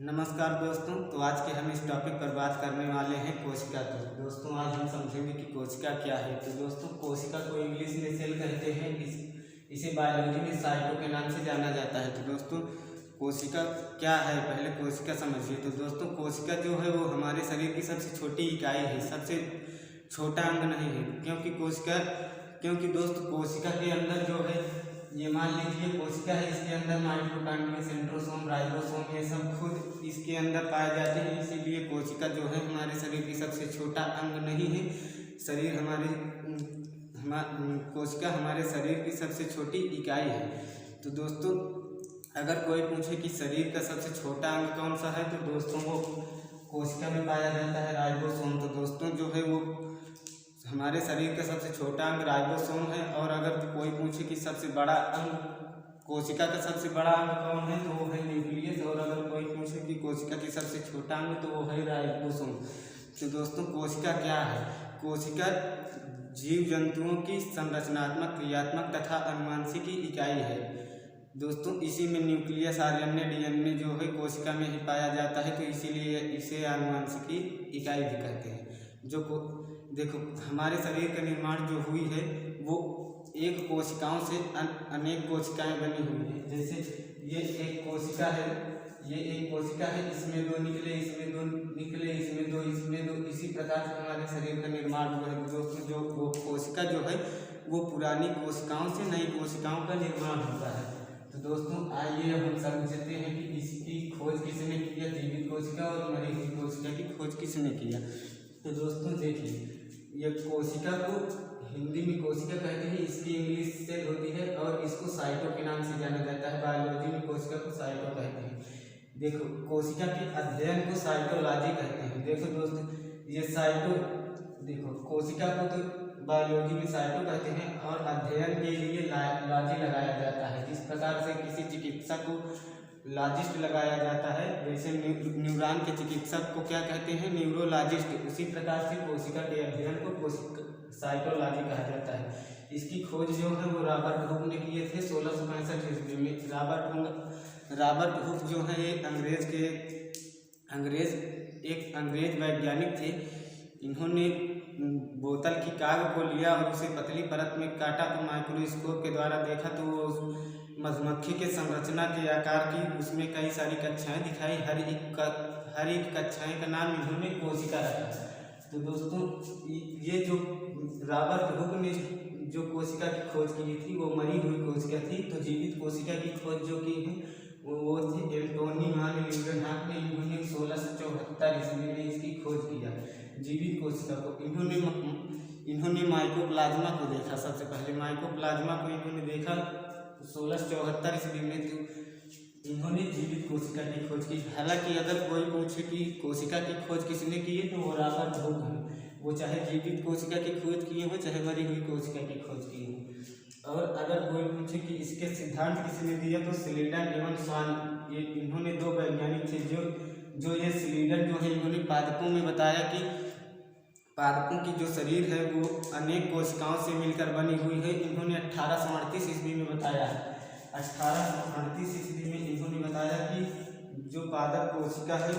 नमस्कार दोस्तों। तो आज के हम इस टॉपिक पर बात करने वाले हैं कोशिका की। दोस्तों आज हम समझेंगे कि कोशिका क्या है। तो दोस्तों कोशिका को इंग्लिश में सेल कहते हैं। इसे बायोलॉजी में साइटो के नाम से जाना जाता है। तो दोस्तों कोशिका क्या है, पहले कोशिका समझिए। तो दोस्तों कोशिका जो है वो हमारे शरीर की सबसे छोटी इकाई है, सबसे छोटा अंग नहीं है। क्योंकि दोस्तों कोशिका के अंदर जो है, ये मान लीजिए कोशिका है, इसके अंदर माइटोकॉन्ड्रिया, सेंट्रोसोम, राइबोसोम ये सब खुद इसके अंदर पाए जाते हैं। इसीलिए कोशिका जो है हमारे शरीर की सबसे छोटा अंग नहीं है। कोशिका हमारे शरीर की सबसे छोटी इकाई है। तो दोस्तों अगर कोई पूछे कि शरीर का सबसे छोटा अंग कौन सा है, तो दोस्तों वो कोशिका में पाया जाता है राइबोसोम। तो दोस्तों जो है वो हमारे शरीर का सबसे छोटा अंग राइबोसोम है। और अगर कोई पूछे कि सबसे बड़ा अंग, कोशिका का सबसे बड़ा अंग कौन है, तो वो है न्यूक्लियस। और अगर कोई पूछे कि कोशिका की सबसे छोटा अंग, तो वो है राइबोसोम। तो दोस्तों कोशिका क्या है? कोशिका जीव जंतुओं की संरचनात्मक, क्रियात्मक तथा अनुवांशिकी इकाई है। दोस्तों इसी में न्यूक्लियस, आरएनए, डीएनए जो है कोशिका में ही पाया जाता है। तो इसीलिए इसे अनुवांशिकी इकाई भी कहते हैं। देखो हमारे शरीर का निर्माण जो हुई है वो एक कोशिकाओं से अनेक कोशिकाएं बनी हुई है। जैसे ये एक कोशिका है, इसमें दो निकले, इसमें दो निकले, इसमें दो, इसमें दो। इसी प्रकार से हमारे शरीर का निर्माण हुआ है। दोस्तों जो वो कोशिका जो है वो पुरानी कोशिकाओं से नई कोशिकाओं का निर्माण होता है। तो दोस्तों आइए हम समझते हैं कि इसकी खोज किसने किया। जीवित कोशिका और मरी हुई कोशिका की खोज किसने किया। तो दोस्तों देखिए, ये कोशिका को हिंदी में कोशिका कहते हैं, इसकी इंग्लिश सेल होती है और इसको साइटो के नाम से जाना जाता है। बायोलॉजी में कोशिका को साइटो कहते हैं। देखो कोशिका के अध्ययन को साइटोलॉजी कहते हैं। देखो दोस्तों ये साइटो, देखो कोशिका को तो बायोलॉजी में साइटो कहते हैं और अध्ययन के लिए लॉजी लगाया जाता है। जिस प्रकार से किसी चिकित्सक को लॉजिस्ट लगाया जाता है, जैसे न्यूरॉन के चिकित्सक को क्या कहते हैं, न्यूरोलॉजिस्ट। उसी प्रकार से कोशिका के अध्ययन को साइटोलॉजी कहा जाता है। इसकी खोज जो है वो रॉबर्ट हुक ने किए थे 1665 ईस्वी में। रॉबर्ट हुक जो है एक अंग्रेज वैज्ञानिक थे। इन्होंने बोतल की काग को लिया और उसे पतली परत में काटा। तो माइक्रोस्कोप के द्वारा देखा तो वो मधुमक्खी के संरचना के आकार की उसमें कई सारी कक्षाएं दिखाई। हर एक कक्षाएं का नाम इन्होंने कोशिका रखा। तो दोस्तों ये जो रॉबर्ट हुक ने जो कोशिका की खोज की थी वो मरी हुई कोशिका थी। तो जीवित कोशिका की खोज जो की है वो थी एंटोनी मान ल्यूवेनहॉक ने। इन्होंने 1674 ईस्वी में इसकी खोज किया जीवित कोशिका को। इन्होंने माइकोप्लाज्मा को देखा। सबसे पहले माइकोप्लाज्मा को इन्होंने देखा 1674 ईस्वी में। तो इन्होंने जीवित कोशिका की खोज की। हालांकि अगर कोई पूछे कि कोशिका की खोज किसने की है, तो वो रॉबर्ट हुक है। वो चाहे जीवित कोशिका की खोज किए हो, चाहे मरी हुई कोशिका की खोज की हो। और अगर कोई पूछे कि इसके सिद्धांत किसने दिया, तो स्लीडन एवं स्वान, ये इन्होंने दो वैज्ञानिक थे जो ये स्लीडन जो है इन्होंने पादपों में बताया कि पादपों की जो शरीर है वो अनेक कोशिकाओं से मिलकर बनी हुई है। इन्होंने 1838 ईस्वी में बताया। 1838 ईस्वी में इन्होंने बताया कि जो पादप कोशिका है,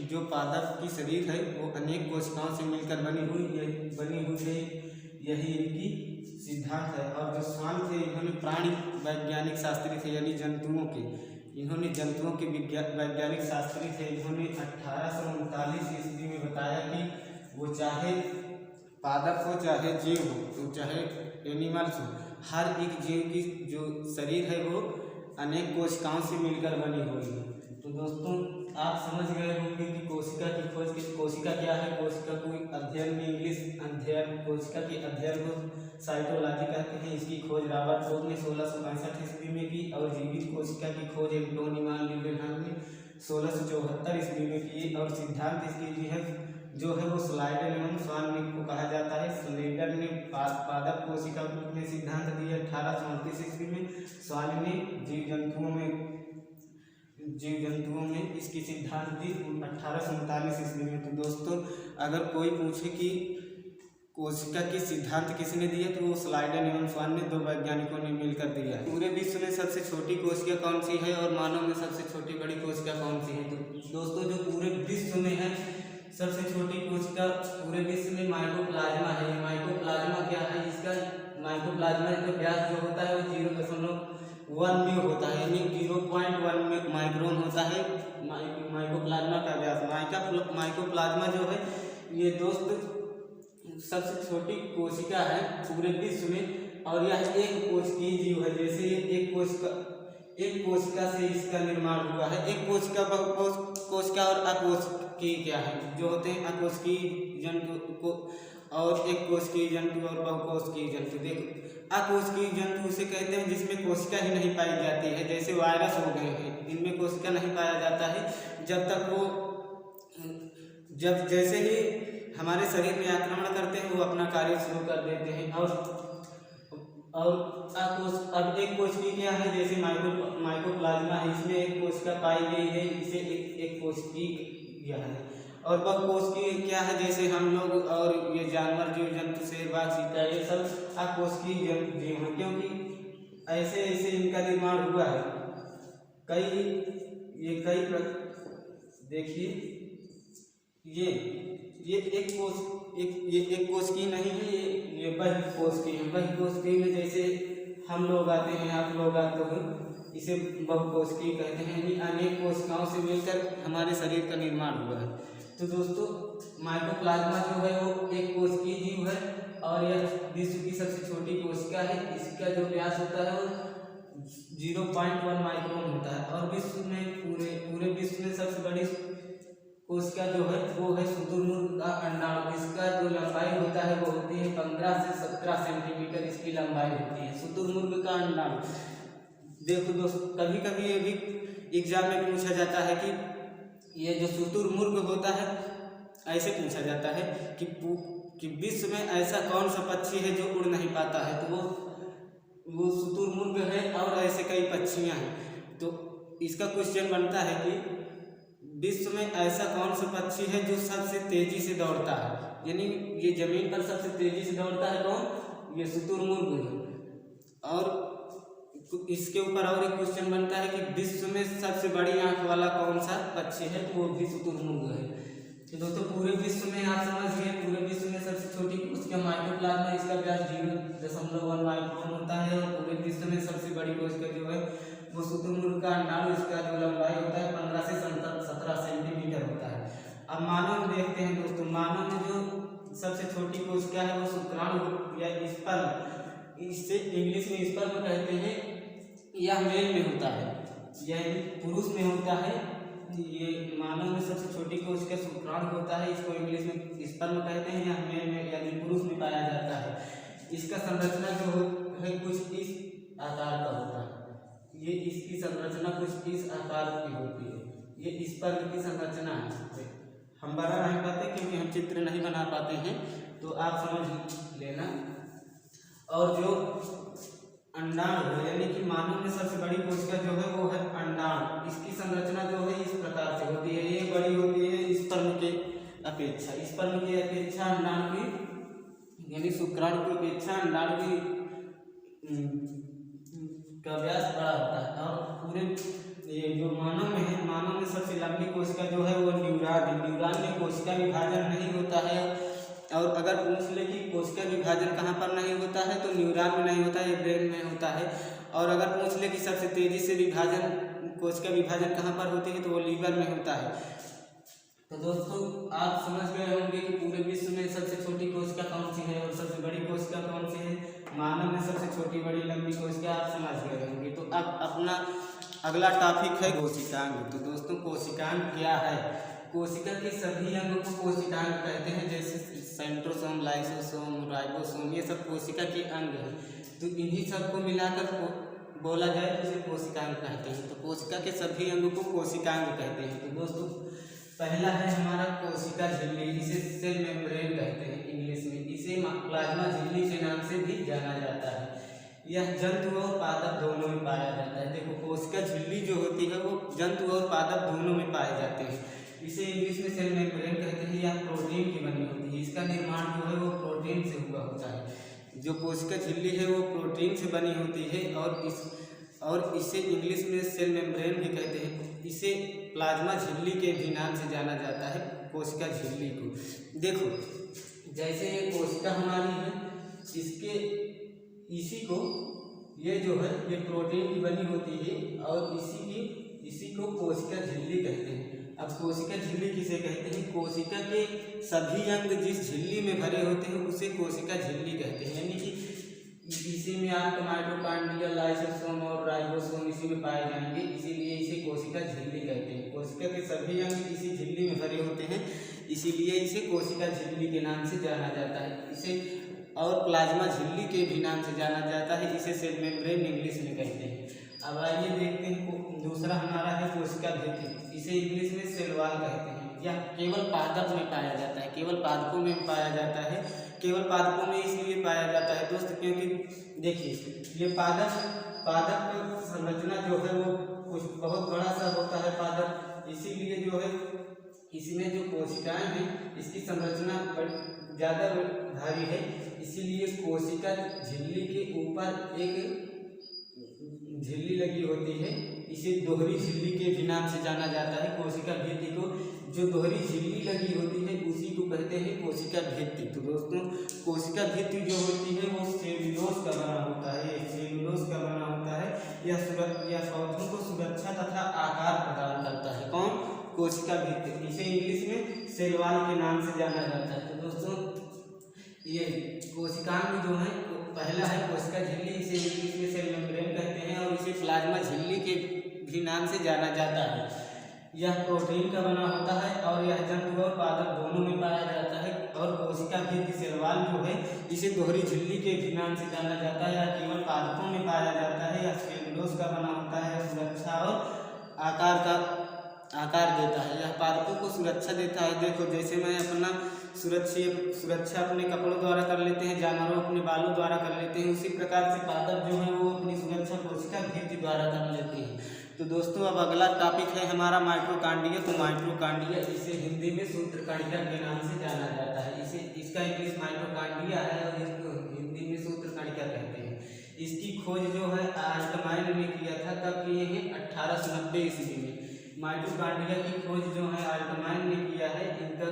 जो पादप की शरीर है वो अनेक कोशिकाओं से मिलकर बनी हुई है। यही इनकी सिद्धांत है। और जो स्वान थे इन्होंने प्राणी वैज्ञानिक शास्त्री थे, यानी जंतुओं के वैज्ञानिक शास्त्री थे। इन्होंने 1839 ईस्वी में बताया कि वो चाहे पादप हो, चाहे जीव हो, तो चाहे एनिमल्स हो, हर एक जीव की जो शरीर है वो अनेक कोशिकाओं से मिलकर बनी हुई है। तो दोस्तों आप समझ गए होंगे कि कोशिका की खोज कोशिका क्या है। कोशिका को अध्ययन में इंग्लिश अध्ययन, कोशिका के अध्ययन को साइटोलॉजी कहते हैं। इसकी खोज रॉबर्ट हुक ने 1665 ईस्वी में की और जीवित कोशिका की खोज एंटोनी मान ल्यूवेनहॉक ने 1674 ईस्वी में की। और सिद्धांत इसकी जो है वो स्लाइडन एवं स्वान को कहा जाता है। स्लाइडन ने पादप कोशिका में सिद्धांत दिया 1838 ईस्वी में। स्वान ने जीव जंतुओं में इसकी सिद्धांत दी 1839 ईस्वी में। तो दोस्तों अगर कोई पूछे कि कोशिका के सिद्धांत किसने दिए, तो वो स्लाइडन एवं स्वान ने, दो वैज्ञानिकों ने मिलकर दिया। पूरे विश्व में सबसे छोटी कोशिका कौन सी है और मानव में सबसे छोटी बड़ी कोशिका कौन सी है? तो दोस्तों जो पूरे विश्व में है सबसे छोटी कोशिका पूरे विश्व में माइकोप्लाज्मा है। माइकोप्लाज्मा क्या है? इसका माइकोप्लाज्मा का व्यास जो होता है वो 0.1 में होता है, यानी 0.1 माइक्रोन होता है माइकोप्लाज्मा का व्यास। माइकोप्लाज्मा जो है ये दोस्त सबसे छोटी कोशिका है पूरे विश्व में, और यह एक कोशिकीय जीव है। जैसे एक कोशिका से इसका निर्माण हुआ है। एक कोशिका कोशिका और अकोशिकीय क्या है जो होते हैं? अकोशिकीय जंतु को और एक कोशिकीय जंतु और बहुकोशिकीय जंतु। देखो अकोशिकीय जंतु उसे कहते हैं जिसमें कोशिका ही नहीं पाई जाती है, जैसे वायरस हो गए हैं, इनमें कोशिका नहीं पाया जाता है जब तक जब जैसे ही हमारे शरीर में आक्रमण करते हैं वो अपना कार्य शुरू कर देते हैं। और अब एक कोशिका क्या है? जैसे माइकोप्लाज्मा है, इसमें एक कोशिका पाई गई है, इसे एक कोशिकीय है। और बहुकोशिकीय क्या है? जैसे हम लोग और ये जानवर जीव जंतु शेर बाघ चीता ये सब अकोशिकीय जीव हैं, क्योंकि ऐसे ऐसे इनका निर्माण हुआ है। देखिए ये एक कोशिकीय नहीं है, ये बहुकोशिकीय है। बहुकोशिकीय में जैसे हम लोग आते हैं, आप लोग आते हैं, इसे बहुकोशिकीय कहते हैं, यानी अनेक कोशिकाओं से मिलकर हमारे शरीर का निर्माण हुआ है। तो दोस्तों माइकोप्लाज्मा जो है वो एक कोशिकीय जीव है और यह विश्व की सबसे छोटी कोशिका है। इसका जो व्यास होता है वो 0.1 माइक्रोन होता है। और विश्व में पूरे विश्व में सबसे बड़ी कोशिका जो है वो है शुतुरमुर्ग का अंडाणु। इसका जो लंबाई होता है वो होती है 15 से 17 सेंटीमीटर इसकी लंबाई होती है शुतुरमुर्ग का अंडाणु। देखो दोस्तों कभी कभी ये भी एग्जाम में पूछा जाता है कि ये जो शुतुरमुर्ग होता है, ऐसे पूछा जाता है कि विश्व में ऐसा कौन सा पक्षी है जो उड़ नहीं पाता है, तो वो शुतुरमुर्ग है और ऐसे कई पक्षियाँ हैं। तो इसका क्वेश्चन बनता है कि विश्व में ऐसा कौन सा पक्षी है जो सबसे तेजी से दौड़ता है, यानी ये जमीन पर सबसे तेजी से दौड़ता है कौन? ये शुतुरमुर्ग है। और इसके ऊपर और एक क्वेश्चन बनता है कि विश्व में सबसे बड़ी आंख वाला कौन सा पक्षी है, तो वो भी शुतुरमुर्ग है। तो दोस्तों पूरे विश्व में आप समझ गए, पूरे विश्व में सबसे छोटी कोशिका माइकोप्लाज्मा, इसका व्यास 0.1 माइक्रोन होता है। और पूरे विश्व में सबसे बड़ी कोशिका जो है वो शुतुरमुर्ग का अंडाणु, इसका जो लंबाई होता है 15 से 17 सेंटीमीटर होता है। अब मानव में देखते हैं दोस्तों, मानव में जो सबसे छोटी कोशिका है वो शुक्राणु या स्पर्म, इससे इंग्लिश में स्पर्म कहते हैं, यह मेल में होता है, यह पुरुष में होता है। ये मानव में सबसे छोटी कोशिका शुक्राणु होता है, इसको इंग्लिश में स्पर्म कहते हैं, यह मेल में यानी पुरुष में पाया जाता है। इसका संरचना जो है कुछ इस आकार का होता है, ये इसकी संरचना कुछ इस आकार की होती है, ये स्पर्म की संरचना है। हम बना नहीं पाते क्योंकि हम चित्र नहीं बना पाते हैं, तो आप समझ लेना। और जो अंडाणु है यानी कि मानव में सबसे बड़ी कोशिका जो है वो है अंडाणु, इसकी संरचना जो है इस प्रकार से होती है, ये बड़ी होती है स्पर्म के अपेक्षा, स्पर्म की अपेक्षा अंडाणु की यानी शुक्राणु की अपेक्षा अंडाणु की का व्यास बड़ा होता है। और पूरे ये जो मानव में है, मानव में सबसे लंबी कोशिका जो है वो न्यूरॉन है। न्यूरॉन में कोशिका विभाजन नहीं होता है, और अगर पूछ ले कि कोशिका विभाजन कहाँ पर नहीं होता है तो न्यूरॉन में नहीं होता है, ये ब्रेन में होता है। और अगर पूछ ले कि सबसे तेजी से कोशिका विभाजन कहाँ पर होती है तो वो लीवर में होता है। तो दोस्तों आप समझ गए होंगे कि पूरे विश्व में सबसे छोटी कोशिका कौन सी है और सबसे बड़ी कोशिका कौन सी है। मानव में सबसे छोटी बड़ी लंबी कोशिका आप समझ गए होंगे। तो अब अपना अगला टॉपिक है कोशिकांग। तो दोस्तों कोशिकांग क्या है? कोशिका के सभी अंगों को कोशिकांग कहते हैं, जैसे सेंट्रोसोम, लाइसोसोम, राइबोसोम, ये सब कोशिका के अंग हैं। तो इन्हीं सबको मिलाकर बोला जाए तो इसे कोशिकांग कहते हैं। तो कोशिका के सभी अंगों को कोशिकांग कहते हैं। तो दोस्तों पहला है हमारा कोशिका झिल्ली, इसे सेल मेम्ब्रेन कहते हैं इंग्लिश में, इसे प्लाज्मा झिल्ली के नाम से भी जाना जाता है। यह जंतु और पादप दोनों में पाया जाता है। देखो कोशिका झिल्ली जो होती है वो जंतु और पादप दोनों में पाए जाते हैं। इसे इंग्लिश में सेल मेम्ब्रेन कहते हैं। यह प्रोटीन की बनी होती है, इसका निर्माण जो है वो प्रोटीन से हुआ होता है। जो कोशिका झिल्ली है वो प्रोटीन से बनी होती है और और इसे इंग्लिश में सेल मेम्ब्रेन भी कहते हैं। इसे प्लाज्मा झिल्ली के भी नाम से जाना जाता है, कोशिका झिल्ली को। देखो जैसे ये कोशिका हमारी है, इसी को ये जो है ये प्रोटीन की बनी होती है और इसी को कोशिका झिल्ली कहते हैं। अब कोशिका झिल्ली किसे कहते हैं? कोशिका के सभी अंग जिस झिल्ली में भरे होते हैं उसे कोशिका झिल्ली कहते हैं। यानी कि इसी में आपका माइटोकॉन्ड्रिया, लाइसोसोम और राइबोसोम इसी में पाए जाएंगे, इसीलिए इसे कोशिका झिल्ली कहते हैं। कोशिका के सभी अंग इसी झिल्ली में भरे होते हैं, इसीलिए इसे कोशिका झिल्ली के नाम से जाना जाता है। इसे और प्लाज्मा झिल्ली के भी नाम से जाना जाता है, इसे सेल मेम्ब्रेन इंग्लिश में कहते हैं। अब आइए देखते हैं दूसरा हमारा है कोशिका भित्ति, इसे इंग्लिश में सेल वॉल कहते हैं। यह केवल पादप में पाया जाता है, केवल पादपों में पाया जाता है। केवल पादपों में इसलिए पाया जाता है दोस्त क्योंकि देखिए ये पादप का संरचना जो है वो कुछ बहुत बड़ा सा होता है पादप, इसीलिए जो है इसमें जो कोशिकाएं हैं इसकी संरचना ज़्यादा भारी है, इसीलिए कोशिका झिल्ली के ऊपर एक झिल्ली लगी होती है, इसे दोहरी झिल्ली के भी नाम से जाना जाता है। कोशिका भित्ति को जो दोहरी झिल्ली लगी होती है उसी को कहते हैं कोशिका भित्ति। तो दोस्तों कोशिका भित्ति जो होती है वो सेल्यूलोज का बना होता है, सेल्यूलोज का बना होता है। यह पौधों को सुरक्षा तथा आकार प्रदान करता है। कौन? कोशिका भित्ति। इसे इंग्लिश में सेल वॉल के नाम से जाना जाता है। तो दोस्तों ये कोशिकाएं जो है पहला है कोशिका झिल्ली, इसे इंग्लिश में सेल मेम्ब्रेन कहते हैं और इसे प्लाज्मा झिल्ली के भी नाम से जाना जाता है। यह प्रोटीन का बना होता है और यह जंतु और पादप दोनों में पाया जाता है। और कोशिका भित्ति सेल वॉल जो है इसे दोहरी झिल्ली के भी नाम से जाना जाता है। यह केवल पादपों में पाया जाता है। यह सेल्यूलोज का बना होता है, सुरक्षा और आकार देता है। यह पादपों को सुरक्षा देता है। देखो जैसे मैं अपना सुरक्षा अपने कपड़ों द्वारा कर लेते हैं, जानवरों अपने बालों द्वारा कर लेते हैं, उसी प्रकार से पादप जो है वो अपनी सुरक्षा कोशिका भित्ति द्वारा कर लेते हैं। तो दोस्तों अब अगला टॉपिक है हमारा माइटोकॉन्ड्रिया। तो माइटोकॉन्ड्रिया इसे हिंदी में सूत्रकणिका के नाम से जाना जाता है। इसका इंग्लिश माइटोकॉन्ड्रिया है और इसको हिंदी में सूत्रकणिका कहते हैं। इसकी खोज जो है आल्टमाइन ने किया था। कब किए हैं? 1890 ईस्वी में। माइटोकॉन्ड्रिया की खोज जो है आल्टमाइन ने किया है इनका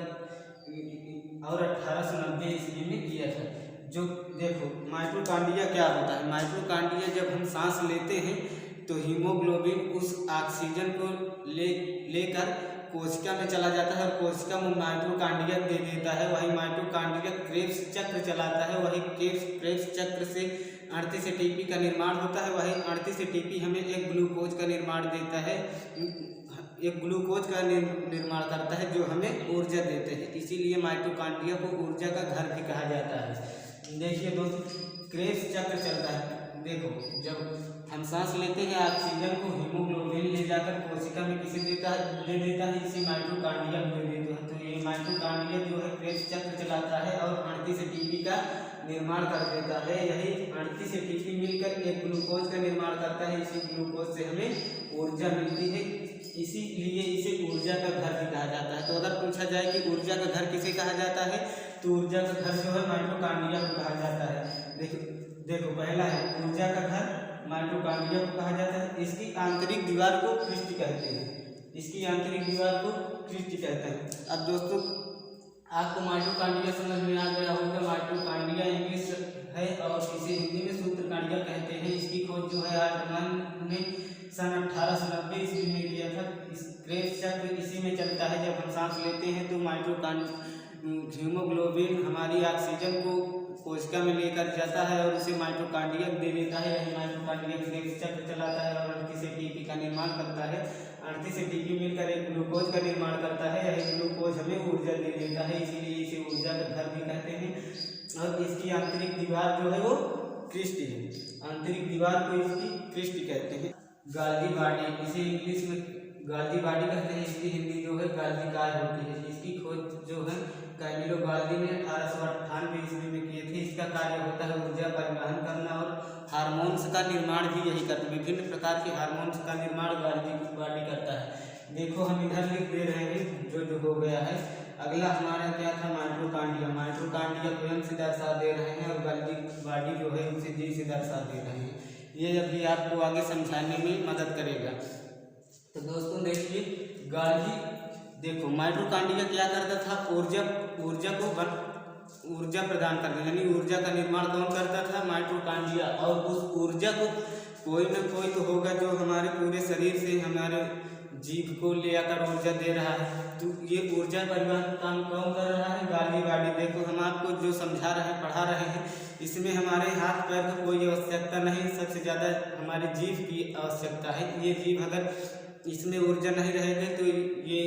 और 1890 ईस्वी में किया था। जो देखो माइटोकॉन्ड्रिया क्या होता है? माइटोकॉन्ड्रिया जब हम सांस लेते हैं तो हीमोग्लोबिन उस ऑक्सीजन को लेकर कोशिका में चला जाता है और कोशिका में माइटोकॉन्ड्रिया दे देता है। वही माइटोकॉन्ड्रिया क्रेब्स चक्र चलाता है। वही क्रेब्स चक्र से 38 एटीपी का निर्माण होता है। वही 38 एटीपी हमें एक ग्लूकोज का निर्माण देता है, एक ग्लूकोज का निर्माण करता है जो हमें ऊर्जा देते हैं। इसीलिए माइटोकॉन्ड्रिया को ऊर्जा का घर भी कहा जाता है। देखिए दोस्तों क्रेब्स चक्र चलता है। देखो जब हम सांस लेते हैं ऑक्सीजन को हीमोग्लोबिन ले जाकर कोशिका में किसे दे देता है? इसे माइटोकॉन्ड्रिया दे देता है। तो ये माइटोकॉन्ड्रिया जो है क्रेब्स चक्र चलाता है और 38 एटीपी का निर्माण कर देता है। यही 38 एटीपी मिलकर एक ग्लूकोज का निर्माण करता है। इसी ग्लूकोज से हमें ऊर्जा मिलती है, इसीलिए इसे ऊर्जा का घर भी कहा जाता है। तो अगर पूछा जाए कि ऊर्जा का घर किसे कहा जाता है तो ऊर्जा का घर जो है माइटोकॉन्ड्रिया को कहा जाता है। देखो पहला है ऊर्जा का घर माइटोकॉन्ड्रिया को कहा जाता है। इसकी आंतरिक दीवार को क्रिस्टी कहते हैं। इसकी आंतरिक दीवार को क्रिस्टी कहते हैं। अब दोस्तों आपको माइटोकॉन्ड्रिया समझ में आ गया होगा। माइटोकॉन्ड्रिया इंग्लिश है और इसे हिंदी में सूत्रकणिका कहते हैं। इसकी खोज जो है आल्टमान ने सन 1890 ईस्वी में किया था। इस क्रेब्स चक्र इसी में चलता है। जब हम सांस लेते हैं तो हीमोग्लोबिन हमारी ऑक्सीजन को कोशिका में लेकर जाता है और उसे माइटोकॉन्ड्रिया दे देता है। यही माइटोकॉन्ड्रिया क्रेब्स चक्र चलाता है और 38 एटीपी का निर्माण करता है। 38 एटीपी मिलकर एक ग्लूकोज का निर्माण करता है। यही ग्लूकोज हमें ऊर्जा दे देता है, इसीलिए इसे ऊर्जा का घर भी कहते हैं। और इसकी आंतरिक दीवार जो है वो क्रिस्टी है। आंतरिक दीवार को इसकी क्रिस्टी कहते हैं। गाल्गी बॉडी, इसे इंग्लिश में गाल्गी बॉडी कहते हैं। इसकी हिंदी जो है गाल्गी कार होती है। इसकी खोज जो है कैमिलो गाल्गी ने 1898 ईस्वी में किए थे। इसका कार्य होता है ऊर्जा परिवहन करना और हार्मोन्स का निर्माण भी यही करता है। विभिन्न प्रकार के हार्मोन्स का निर्माण गाल्गी बॉडी करता है। देखो हम इधर लिख दे रहे हैं जो हो गया है। अगला हमारा क्या था? माइटोकॉन्ड्रिया। माइटोकॉन्ड्रिया को एम से दर्शा दे रहे हैं और गाल्गी बॉडी जो है उसे जी से दर्शा दे रहे हैं। ये अभी आपको आगे समझाने में मदद करेगा। तो दोस्तों देखिए, गाल्गी देखो माइटोकॉन्ड्रिया क्या करता था, ऊर्जा प्रदान करता, यानी ऊर्जा का निर्माण कौन करता था, माइटोकॉन्ड्रिया। और उस ऊर्जा को कोई ना कोई तो होगा जो हमारे पूरे शरीर से हमारे जीभ को ले आकर ऊर्जा दे रहा है। तो ये ऊर्जा परिवहन काम कौन कर रहा है, गाल्गी बॉडी। देखो हम आपको जो समझा रहे हैं, पढ़ा रहे हैं, इसमें हमारे हाथ पैर की कोई आवश्यकता नहीं, सबसे ज़्यादा हमारे जीभ की आवश्यकता है। ये जीभ अगर इसमें ऊर्जा नहीं रहेगी तो ये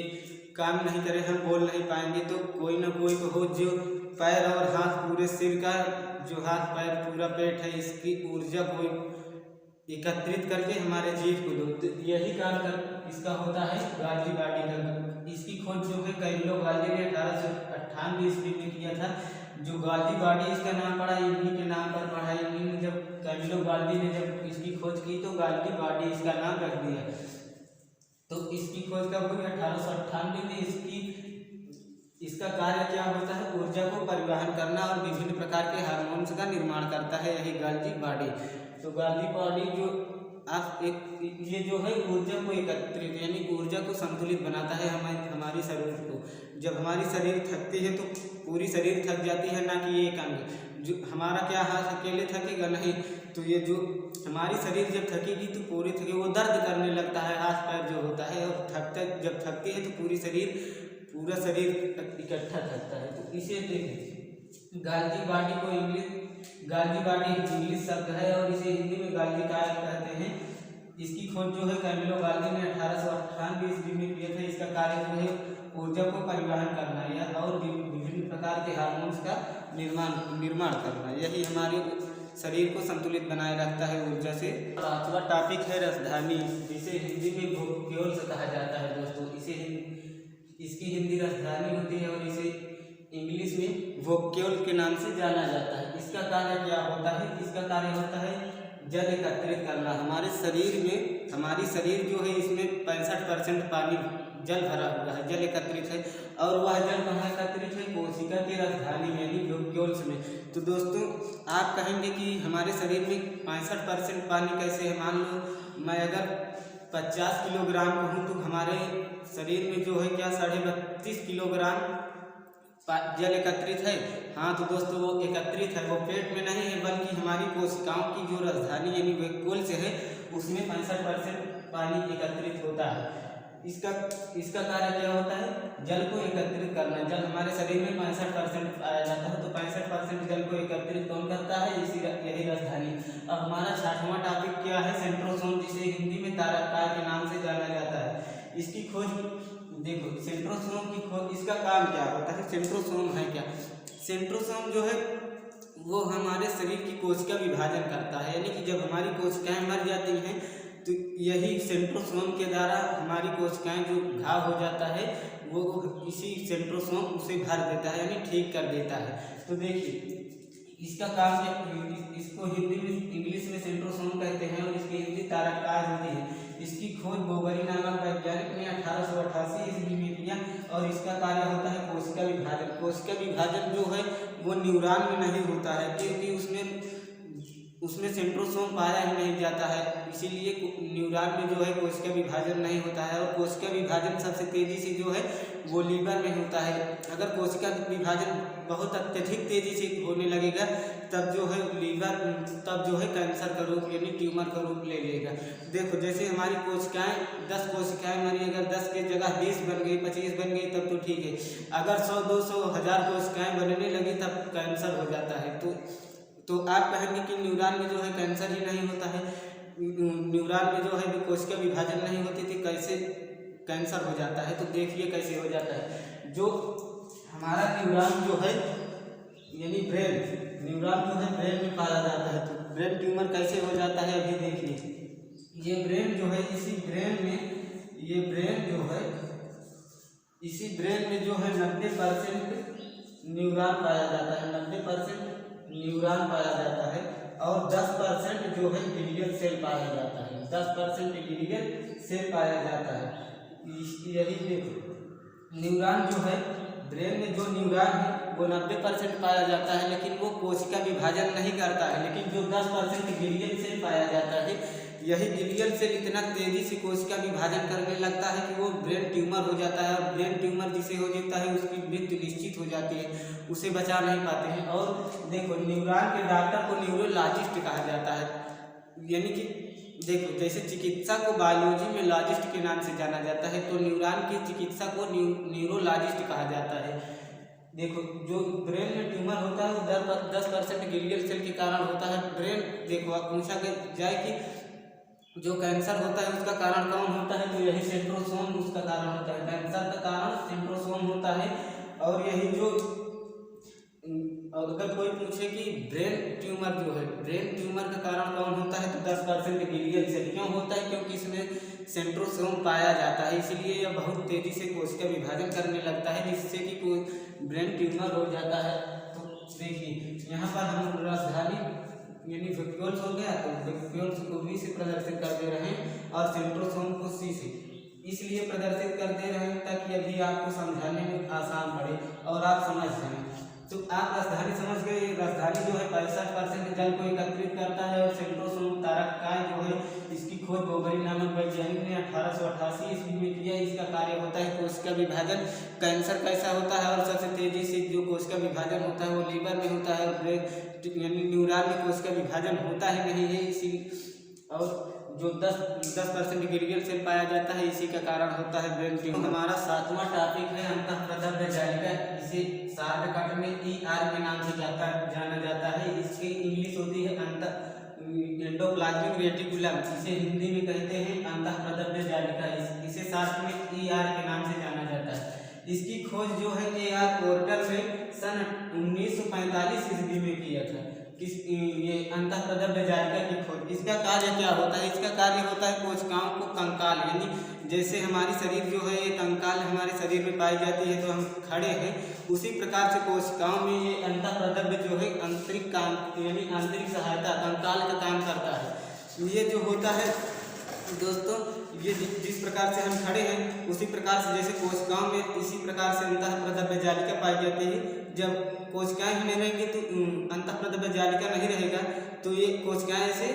काम नहीं करे, हम बोल नहीं पाएंगे। तो कोई ना कोई तो हो जो पैर और हाथ, पूरे सिर का जो हाथ पैर पूरा पेट है, इसकी ऊर्जा को एकत्रित करके हमारे जीभ को दो। तो यही काम कर इसका होता है गाल्गी बॉडी का। इसकी खोज जो है कैमिलो गाल्गी ने 1898 ईस्वी में किया था। जो गाल्गी बॉडी इसका नाम पड़ा, इन्हीं के नाम पर पड़ा। इन्हीं ने जब कैमिलो गाल्गी ने जब इसकी खोज की तो गाल्गी बॉडी इसका नाम रख दिया। तो इसकी खोज कब हुई, 1898 में। इसका कार्य क्या होता है, ऊर्जा को परिवहन करना और विभिन्न प्रकार के हार्मोन्स का निर्माण करता है, यही गाल्गी बॉडी। तो गाल्गी बॉडी जो आप ये जो है ऊर्जा को एकत्रित, यानी ऊर्जा को संतुलित बनाता है हमारी शरीर को। जब हमारी शरीर थकती है तो पूरी शरीर थक जाती है, ना कि एक अंग। जो हमारा क्या हाथ अकेले थकेगा नहीं, तो ये जो हमारी शरीर जब थकेगी तो पूरी थके, वो दर्द करने लगता है, हाथ पैर जो होता है। और जब थकती है तो पूरा शरीर इकट्ठा थकता है। तो इसे देखिए, गाल्गी बॉडी को गाल्गी बॉडी इंग्लिश शब्द है और इसे हिंदी में गाल्गी काया कहते हैं। इसकी खोज जो है कैमिलो गाल्गी ने 1898 ईस्वी में किया था। इसका कार्य जो है ऊर्जा को परिवहन करना या और विभिन्न प्रकार के हार्मोन्स का निर्माण करना, यही हमारे शरीर को संतुलित बनाए रखता है ऊर्जा से। पांचवा टॉपिक है राजधानी, जिसे हिंदी में वोक्यूल्स कहा जाता है। दोस्तों इसकी हिंदी राजधानी होती है और इसे इंग्लिश में वोक्यूल के नाम से जाना जाता है। इसका कार्य क्या होता है, इसका कार्य होता है जल एकत्रित करना। हमारे शरीर जो है इसमें 65% पानी जल भरा हुआ है, जल एकत्रित है। और वह जल कहाँ एकत्रित है, कोशिका की राजधानी में, यानी वोक्यूल्स में। तो दोस्तों आप कहेंगे कि हमारे शरीर में 65% पानी कैसे है। मान लो मैं अगर 50 किलोग्राम का हूँ तो हमारे शरीर में जो है क्या 32.5 किलोग्राम जल एकत्रित है। हाँ तो दोस्तों वो एकत्रित है, वो पेट में नहीं है, बल्कि हमारी कोशिकाओं की जो राजधानी यानी वोक्यूल्स है उसमें 65% पानी एकत्रित होता है। इसका कार्य क्या होता है, जल को एकत्रित करना। जल हमारे शरीर में 65% पाया जाता है, तो 65% जल को एकत्रित कौन करता है, यही राजधानी। अब हमारा 6वां टॉपिक क्या है, सेंट्रोसोम, जिसे हिंदी में तारककाय के नाम से जाना जाता है। इसकी खोज देखो, सेंट्रोसोम की खोज, इसका काम क्या होता है, सेंट्रोसोम है क्या। सेंट्रोसोम जो है वो हमारे शरीर की कोशिका विभाजन करता है, यानी कि जब हमारी कोशिकाएं मर जाती हैं तो यही सेंट्रोसोम के द्वारा हमारी कोशिकाएं जो घाव हो जाता है वो इसी सेंट्रोसोम उसे भर देता है, यानी ठीक कर देता है। तो देखिए इसका काम इसको हिंदी में इंग्लिश में सेंट्रोसोम कहते हैं और इसकी हिंदी तारककाय होती है। इसकी खोज बोबरी नामक वैज्ञानिक ने 1888 ईस्वी में किया और इसका कार्य होता है कोशिका विभाजन। कोशिका विभाजन जो है वो न्यूरॉन में नहीं होता है, क्योंकि उसमें सेंट्रोसोम पाया ही नहीं जाता है, इसीलिए न्यूरॉन में जो है कोशिका विभाजन नहीं होता है। और कोशिका विभाजन सबसे तेजी से जो है वो लीवर में होता है। अगर कोशिका विभाजन बहुत अत्यधिक तेजी से होने लगेगा तब जो है कैंसर का रूप यानी ट्यूमर का रूप ले लेगा। देखो जैसे हमारी कोशिकाएं 10 कोशिकाएं मरी, अगर 10 की जगह 20 बन गई, 25 बन गई तब तो ठीक है। अगर 100, 200, 1000 कोशिकाएं बनने लगी तब कैंसर हो जाता है। तो आप कहेंगे कि न्यूरॉन में जो है कैंसर ही नहीं होता है, न्यूरॉन में जो है कोशिका विभाजन नहीं होती थी, कैसे कैंसर हो जाता है। तो देखिए कैसे हो जाता है। जो हमारा न्यूरॉन जो है यानी न्यूरॉन जो है ब्रेन में पाया जाता है, तो ब्रेन ट्यूमर कैसे हो जाता है अभी देखिए। ये ब्रेन जो है इसी ब्रेन में जो है 90% न्यूरॉन पाया जाता है, 90% न्यूरॉन पाया जाता है और 10% जो है ग्लियल सेल पाया जाता है, 10% ग्लियल सेल पाया जाता है। यही देखो न्यूरॉन जो है ब्रेन में जो न्यूरॉन है वो 90% पाया जाता है, लेकिन वो कोशिका विभाजन नहीं करता है। लेकिन जो 10% ग्लियल सेल पाया जाता है, यही ग्लियल सेल इतना तेजी से कोशिका विभाजन करने लगता है कि वो ब्रेन ट्यूमर हो जाता है, और ब्रेन ट्यूमर जिसे हो जाता है उसकी मृत्यु निश्चित हो जाती है, उसे बचा नहीं पाते हैं। और देखो, न्यूरॉन के डॉक्टर को न्यूरोलॉजिस्ट कहा जाता है, यानी कि देखो, जैसे चिकित्सा को बायोलॉजी में लॉजिस्ट के नाम से जाना जाता है, तो न्यूरॉन की चिकित्सा को न्यूरोलॉजिस्ट कहा जाता है। देखो, जो ब्रेन में ट्यूमर होता है वो 10% ग्लियल सेल के कारण होता है। ब्रेन, देखो, अब पूछा जाए कि जो कैंसर होता है उसका कारण कौन होता है, तो यही सेंट्रोसोम उसका कारण होता है। कैंसर का कारण सेंट्रोसोम होता है। और यही जो, अगर कोई पूछे कि ब्रेन ट्यूमर जो है, ब्रेन ट्यूमर का कारण कौन होता है, तो 10% ग्लियल सेल। क्यों होता है? क्योंकि इसमें सेंट्रोसोम पाया जाता है, इसलिए यह बहुत तेजी से कोशिका विभाजन करने लगता है, जिससे कि कोई ब्रेन ट्यूमर हो जाता है। तो देखिए, यहाँ पर हम राजधानी यानी वैक्यूल्स हो गया, तो वैक्यूल्स को V से प्रदर्शित कर दे रहे हैं और सेंट्रोसोम को C से इसलिए प्रदर्शित कर दे रहे हैं ताकि अभी आपको समझाने में आसान पड़े और आप समझ जाएं। तो आप राजधानी समझ गए। राजधानी जो है 65% जल को एकत्रित करता है, और सेंट्रोसोम तारककाय जो है, इसकी खोज बोबरी नामक वैज्ञानिक ने 1888 ईस्वी में किया। इसका कार्य होता है कोशिका विभाजन। कैंसर कैसा होता है, और सबसे तेजी से जो कोशिका विभाजन होता है वो लीवर में होता है, और ब्रेन यानी न्यूरॉन में कोशिका विभाजन होता ही नहीं है। इसी और जो 10% ग्लियल सेल पाया जाता है, इसी का कारण होता है ब्रेन ट्यूमर। हमारा 7वां टॉपिक है अंतःप्रदव्य जालिका। इसे शॉर्टकट में ER के नाम से जाना जाता है। इसकी इंग्लिश होती है एंडोप्लाज्मिक रेटिकुलम। इसे हिंदी में कहते हैं अंतःप्रदव्य जालिका। इसे शॉर्ट में ER के नाम से जाना जाता है। इसकी खोज जो है AR पोर्टर में सन 1945 ईस्वी में किया था। ये अंतःप्रदव्य जालिका की खोज। इसका कार्य क्या होता है? इसका कार्य होता है कोशिकाओं को कंकाल, यानी जैसे हमारी शरीर जो है, ये कंकाल हमारे शरीर में पाई जाती है तो हम खड़े हैं, उसी प्रकार से कोशिकाओं में ये अंतःप्रदव्य जो है आंतरिक काम यानी आंतरिक सहायता कंकाल का काम करता है। ये जो होता है दोस्तों, ये जिस प्रकार से हम खड़े हैं उसी प्रकार से जैसे कोशिकाओं में इसी प्रकार से अंतःप्रदव्य जालिका पाई जाती है। जब कोशिकाएं ही नहीं रहेंगी तो अंतःप्रदव्य जालिका नहीं रहेगा, तो ये कोशिकाएं ऐसे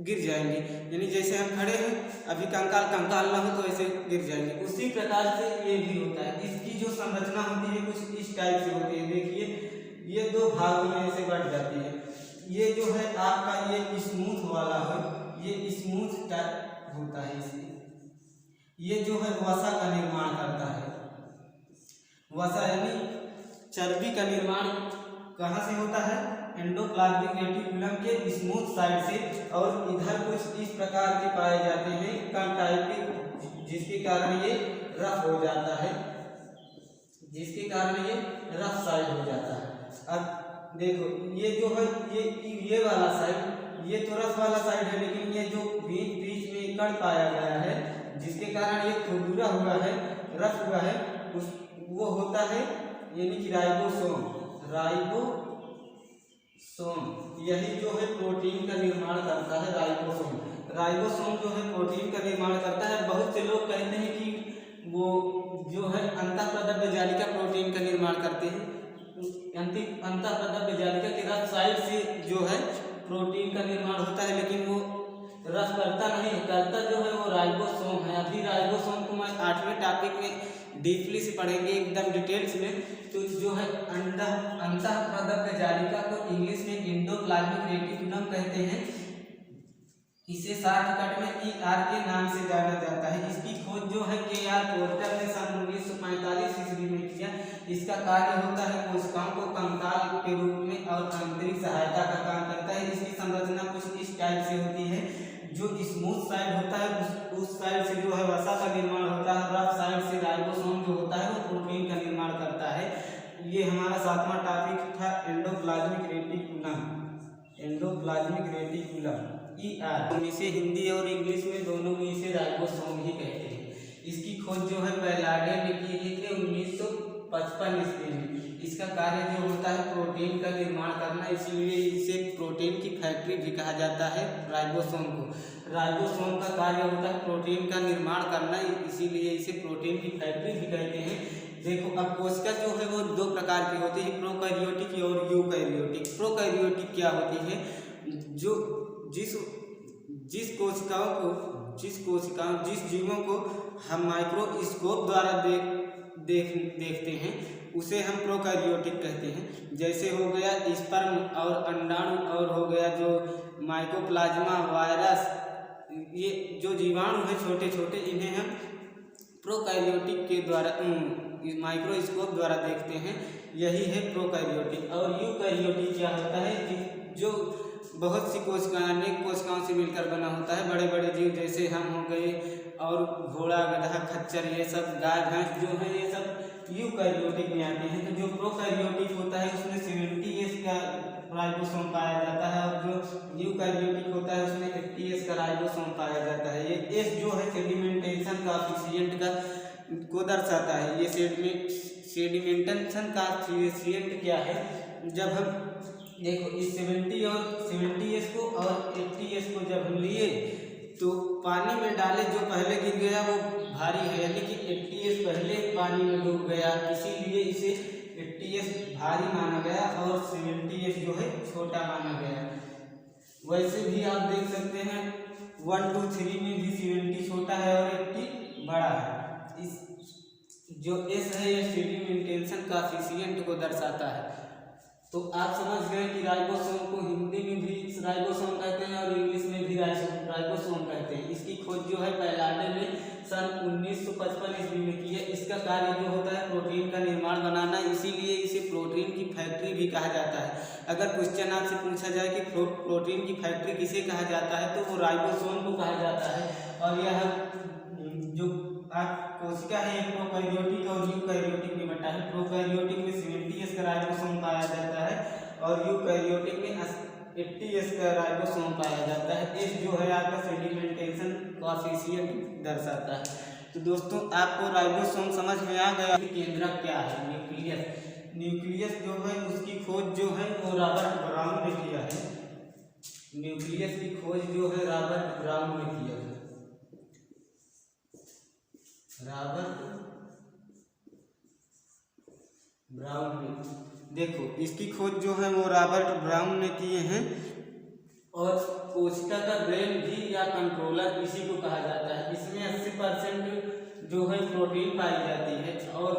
गिर जाएंगी। यानी जैसे हम खड़े हैं, अभी कंकाल ना हो तो ऐसे गिर जाएंगे। उसी प्रकार से ये भी होता है। इसकी जो संरचना होती है कुछ इस टाइप से होती है। देखिए, ये 2 भागों में ऐसे बढ़ जाती है। ये जो है आपका ये स्मूथ वाला है, ये स्मूथ टाइप होता है। इसमें ये जो है वसा का निर्माण करता है। वसा यानी चर्बी का निर्माण कहाँ से होता है? एंडोप्लाज्मिक रेटिकुलम के स्मूथ साइड से। और इधर कुछ इस प्रकार के पाए जाते हैं कण टाइप के, जिसके कारण ये रफ हो जाता है, जिसके कारण ये रफ साइड हो जाता है। अब देखो, ये जो है ये वाला साइड, ये तो रफ वाला साइड है, लेकिन ये जो बीच में कण पाया गया है जिसके कारण ये खुरदुरा हुआ है, रफ हुआ है, वो होता है यानी कि राइबोसोम। यही जो है प्रोटीन का निर्माण करता है। राइबोसोम जो है प्रोटीन का निर्माण करता है। बहुत से लोग कहते हैं कि वो जो है अंतःप्रदव्य जालिका प्रोटीन का निर्माण करते हैं। अंतःप्रदव्य जालिका के रफ साइड से जो है प्रोटीन का निर्माण होता है, लेकिन वो रफ करता नहीं, करता जो है वो राइबोसोम है। अभी राइबोसोम को मैं 8वें टॉपिक में डीपली से पढ़ेंगे, एकदम डिटेल्स में। तो जो है अंतःप्रदव्य जालिका को इंग्लिश में एंडोप्लाज्मिक रेटिकुलम कहते हैं। इसे शॉर्टकट में ER के नाम से जाना जाता है। इसकी खोज जो है KR पोर्टर ने सन 1945 ईस्वी में किया। इसका कार्य होता है कोशिकाओं को कंकाल के रूप में और आंतरिक सहायता का काम करता है। इसकी संरचना कुछ इस टाइप से होती है। जो स्मूथ साइड होता है उस साइड से जो है वसा का निर्माण होता है, रफ साइड से राइबोसोम जो होता है वो प्रोटीन का निर्माण करता है। ये हमारा 7वां टॉपिक था एंडोप्लाज्मिक रेटिकुलम ER। इसे हिंदी और इंग्लिश में दोनों में इसे राइबोसोम ही कहते हैं। इसकी खोज जो है बैलाडे ने की थी 1955 ईस्वी में। इसका कार्य जो होता है प्रोटीन का निर्माण करना, इसीलिए इसे प्रोटीन की फैक्ट्री भी कहा जाता है राइबोसोम को। राइबोसोम का कार्य होता है प्रोटीन का निर्माण करना, इसीलिए इसे प्रोटीन की फैक्ट्री भी कहते हैं। देखो अब कोशिका जो है वो दो प्रकार की होती है, प्रोकैरियोटिक और यूकैरियोटिक। प्रोकैरियोटिक क्या होती है, जो जिस जीवों को हम माइक्रोस्कोप द्वारा देखते हैं उसे हम प्रोकैरियोटिक कहते हैं। जैसे हो गया स्पर्म और अंडाणु, और हो गया जो माइकोप्लाज्मा, वायरस, ये जो जीवाणु है छोटे छोटे, इन्हें हम प्रोकैरियोटिक के द्वारा माइक्रोस्कोप द्वारा देखते हैं, यही है प्रोकैरियोटिक। और यूकैरियोटिक क्या होता है, जो बहुत सी कोशिकाएं, अनेक कोशिकाओं से मिलकर बना होता है। बड़े बड़े जीव जैसे हम हो गए, और घोड़ा, गधा, खच्चर, ये सब गाय, भैंस जो है ये सब यूकैरियोटिक में आते हैं। तो जो प्रोकैरियोटिक होता है उसमें 70S का राइबोसोम पाया जाता है, और जो यूकैरियोटिक होता है उसमें 80S का राइबोसोम पाया जाता है। ये S जो है सेडिमेंटेशन काफिशिएंट का को दर्शाता है। ये सेडिमेंटेशन काफिशिएंट क्या है, जब हम देखो इस 70S को और 80S को जब हम लिए तो पानी में डाले, जो पहले गिर गया वो भारी है, यानी कि 80S पहले पानी में डूब गया, इसीलिए इसे 80S भारी माना गया और 70S जो है छोटा माना गया। वैसे भी आप देख सकते हैं 1, 2, 3 में भी 70 छोटा है और 80 बड़ा है। इस जो S है ये सेडिमेंटेशन काफिशिएंट को दर्शाता है। तो आप समझ गए कि राइबोसोम को हिंदी में भी राइबोसोम कहते हैं और इंग्लिश में भी राइबोसोम कहते हैं। इसकी खोज जो है पैलाडे ने सन 1955 ईस्वी में की है। इसका कार्य जो होता है प्रोटीन का निर्माण बनाना, इसीलिए इसे प्रोटीन की फैक्ट्री भी कहा जाता है। अगर क्वेश्चन आपसे पूछा जाए कि प्रोटीन की फैक्ट्री किसे कहा जाता है, तो वो राइबोसोम को कहा जाता है। और यह जो कोशिका है प्रोकैरियोटिक और यूकैरियोटिक में बटा है। प्रोकैरियोटिक में 70S का राइबोसोम पाया जाता है और यूकैरियोटिक में 80S का राइबोसोम पाया जाता है। S जो है आपका सेडिमेंटेशन कोएफिशिएंट दर्शाता है। तो दोस्तों आपको राइबोसोम समझ में आ गया। केंद्रक क्या है, न्यूक्लियस जो है उसकी खोज जो है वो रॉबर्ट ब्राउन ने किया है। न्यूक्लियस की खोज जो है रॉबर्ट ब्राउन ने किया है। रॉबर्ट ब्राउन ने, देखो इसकी खोज जो है वो रॉबर्ट ब्राउन ने किए हैं। और कोशिका का ब्रेन भी या कंट्रोलर इसी को कहा जाता है। इसमें 80% जो है प्रोटीन पाई जाती है, और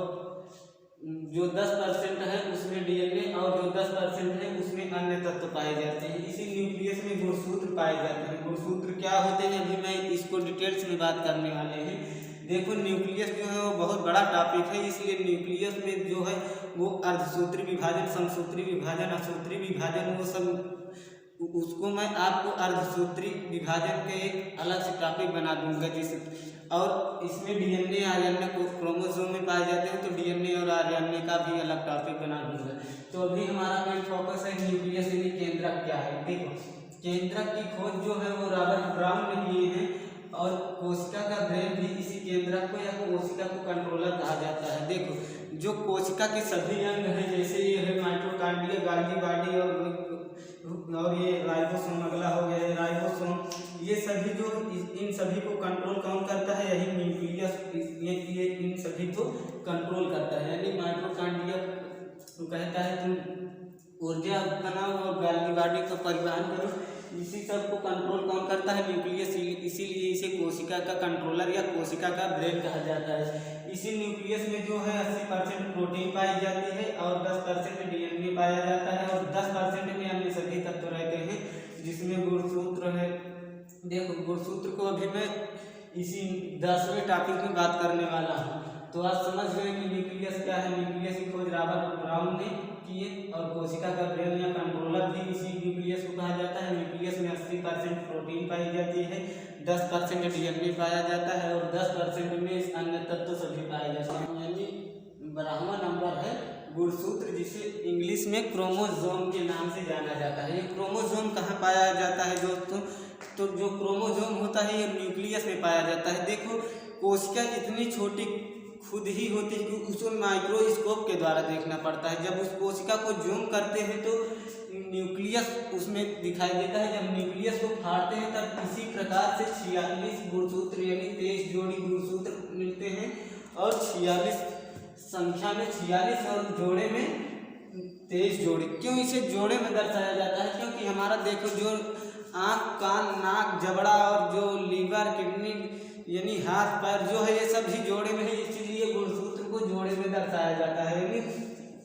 जो 10% है उसमें DNA, और जो 10% है उसमें अन्य तत्व पाए जाते हैं। इसी न्यूक्लियस में गुणसूत्र पाए जाते हैं। गुणसूत्र क्या होते हैं अभी मैं इसको डिटेल्स में बात करने वाले हैं। देखो न्यूक्लियस जो है वो बहुत बड़ा टॉपिक है, इसलिए न्यूक्लियस में जो है वो अर्धसूत्री विभाजन, समसूत्री विभाजन, असूत्री विभाजन, वो सब उसको मैं आपको अर्धसूत्री विभाजन के एक अलग से टॉपिक बना दूंगा। और इसमें DNA RNA को क्रोमोसोम में पाए जाते हैं, तो DNA और RNA का भी अलग टॉपिक बना दूंगा। तो अभी हमारा मेन फोकस है न्यूक्लियस यानी केंद्रक क्या है। देखो केंद्रक की खोज जो है वो रॉबर्ट ब्राउन ने किए हैं, और कोशिका का ब्रेन भी इसी केंद्रक को या कोशिका को कंट्रोलर कहा जाता है। देखो जो कोशिका के सभी अंग हैं, जैसे ये है माइटोकॉन्ड्रिया, गाल्गी बॉडी, और ये राइबोसोम, अगला हो गया है राइबोसोम, ये सभी जो इन सभी को कंट्रोल कौन करता है, यही न्यूक्लियस ये इन सभी को कंट्रोल करता है। यानी माइटोकॉन्ड्रिया कहता है तुम ऊर्जा बनाओ और गाल्गी बॉडी का परिवहन करो, इसी सब को कंट्रोल कौन करता है, न्यूक्लियस। इसीलिए इसे कोशिका का कंट्रोलर या कोशिका का ब्रेन कहा जाता है। इसी न्यूक्लियस में जो है 80% प्रोटीन पाई जाती है और 10% DNA पाया जाता है, और 10% में अन्य सभी तत्व रहते हैं, जिसमें गुणसूत्र है। देखो गुणसूत्र को अभी मैं इसी 10वें टॉपिक में बात करने वाला हूँ। तो आप समझ गए कि न्यूक्लियस क्या है। न्यूक्लियस की खोज रॉबर्ट ब्राउन ने की है, और कोशिका का ब्रेन या कंट्रोलर भी इसी न्यूक्लियस को कहा जाता है। न्यूक्लियस में 80% प्रोटीन पाई जाती है, 10% DNA पाया जाता है, और 10% में अन्य तत्व सभी पाए जाते हैं। यानी 12वां नंबर है गुणसूत्र, जिसे इंग्लिश में क्रोमोसोम के नाम से जाना जाता है। ये क्रोमोसोम कहाँ पाया जाता है दोस्तों, तो जो क्रोमोसोम होता है ये न्यूक्लियस में पाया जाता है। देखो कोशिका इतनी छोटी खुद ही होती है कि उसको माइक्रोस्कोप के द्वारा देखना पड़ता है। जब उस कोशिका को जूम करते हैं तो न्यूक्लियस उसमें दिखाई देता है। जब न्यूक्लियस को फाड़ते हैं तब इसी प्रकार से 46 गुणसूत्र यानी 23 जोड़ी गुणसूत्र मिलते हैं, और 46 संख्या में 46 और जोड़े में 23 जोड़े। क्यों इसे जोड़े में दर्शाया जाता है? क्योंकि हमारा देखो जो आँख, कान, नाक, जबड़ा और जो लीवर, किडनी यानी हाथ पैर जो है ये सब भी जोड़े में है, इसीलिए गुणसूत्र को जोड़े में दर्शाया जाता है। यानी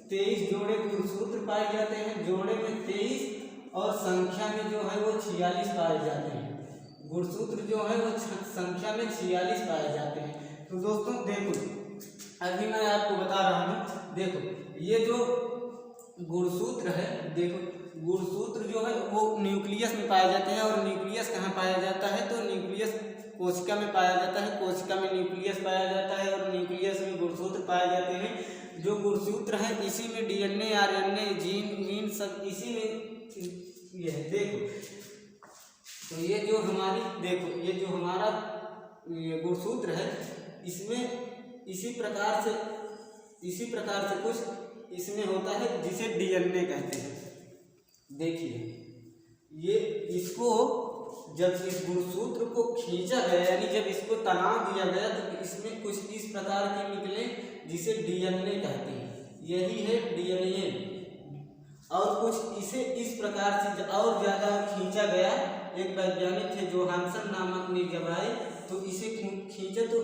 23 जोड़े गुणसूत्र पाए जाते हैं, जोड़े में 23 और संख्या में जो है वो 46 पाए जाते हैं। गुणसूत्र जो है वो संख्या में 46 पाए जाते हैं। तो दोस्तों देखो अभी मैं आपको बता रहा हूँ, देखो ये जो गुणसूत्र है, देखो गुणसूत्र जो है वो न्यूक्लियस में पाए जाते हैं। और न्यूक्लियस कहाँ पाया जाता है? तो न्यूक्लियस कोशिका में पाया जाता है, कोशिका में न्यूक्लियस पाया जाता है और न्यूक्लियस में गुणसूत्र पाए जाते हैं। जो गुणसूत्र है इसी में डीएनए, आरएनए, जीन वीन सब इसी में ये है। देखो तो ये जो हमारी देखो ये जो हमारा ये गुणसूत्र है इसमें इसी प्रकार से कुछ इसमें होता है जिसे डीएनए कहते हैं। देखिए ये इसको जब इस गुणसूत्र को खींचा गया यानी जब इसको तनाव दिया गया तो इसमें कुछ इस प्रकार के निकले जिसे डीएनए कहते हैं। यही है डीएनए। और कुछ इसे इस प्रकार से और ज़्यादा खींचा गया। एक वैज्ञानिक थे जोहानसन नामक ने जब आए तो इसे खींचे तो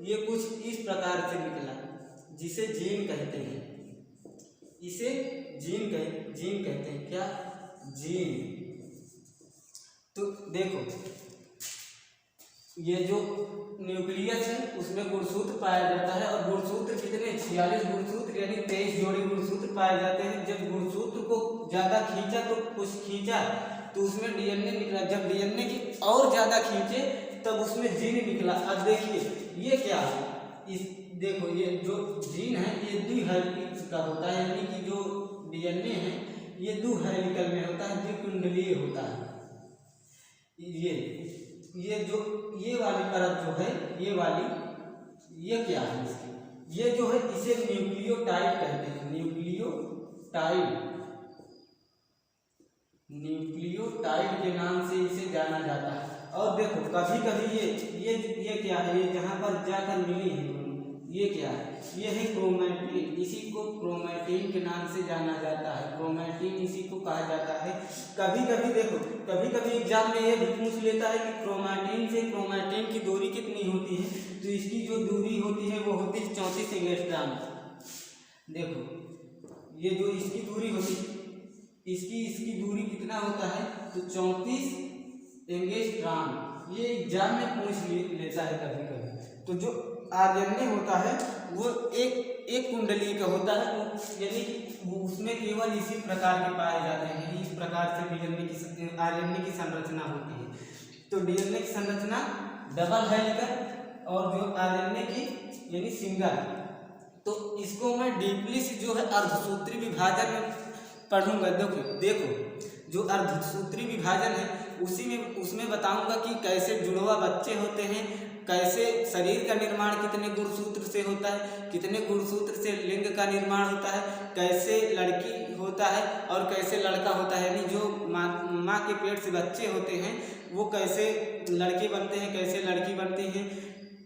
ये कुछ इस प्रकार से निकला जिसे जीन कहते हैं। इसे जीन कहते हैं। क्या? जीन। तो देखो ये जो न्यूक्लियस है उसमें गुणसूत्र पाया जाता है और गुणसूत्र कितने? 46 गुणसूत्र यानी 23 जोड़ी गुणसूत्र पाए जाते हैं। जब गुणसूत्र को ज़्यादा खींचा तो कुछ खींचा तो उसमें डीएनए निकला। जब डीएनए की और ज़्यादा खींचे तब उसमें जीन निकला। अब देखिए ये क्या है? इस देखो ये जो जीन है ये द्विहेलिकल का होता है, यानी कि जो डीएनए है ये द्विहेलिकल में होता है, द्विकुंडलीय होता है। ये जो ये वाली परत जो है ये वाली ये क्या है इसकी? ये जो है इसे न्यूक्लियोटाइड कहते हैं। न्यूक्लियोटाइड के नाम से इसे जाना जाता है। और देखो कभी कभी ये क्या है? ये जहाँ पर जाकर मिली है ये क्या है? ये है क्रोमैटिन। इसी को क्रोमैटिन के नाम से जाना जाता है। क्रोमैटिन इसी को कहा जाता है। कभी कभी देखो कभी एग्जाम में ये भी पूछ लेता है कि क्रोमैटिन से क्रोमैटिन की दूरी कितनी होती है? तो इसकी जो दूरी होती है वो होती है 34 एंगस्ट्रॉम। देखो ये जो इसकी दूरी होती है इसकी दूरी कितना होता है? तो 34 एंगस्ट्रॉम। ये एग्जाम में पूछ लेता है कभी कभी। तो जो आरएनए होता है वो एक कुंडली का होता है, यानी उसमें केवल इसी प्रकार के पाए जाते हैं। इस प्रकार से आरएनए की संरचना होती है। तो डीएनए की संरचना डबल हेलिकल और जो आरएनए की यानी सिंगल। तो इसको मैं डीपली से जो है अर्धसूत्री विभाजन में पढ़ूंगा। देखो जो अर्धसूत्री विभाजन है उसमें बताऊंगा कि कैसे जुड़वा बच्चे होते हैं, कैसे शरीर का निर्माण कितने गुणसूत्र से होता है, कितने गुणसूत्र से लिंग का निर्माण होता है, कैसे लड़की होता है और कैसे लड़का होता है। यानी जो माँ के पेट से बच्चे होते हैं वो कैसे लड़के बनते हैं, कैसे लड़की बनती हैं,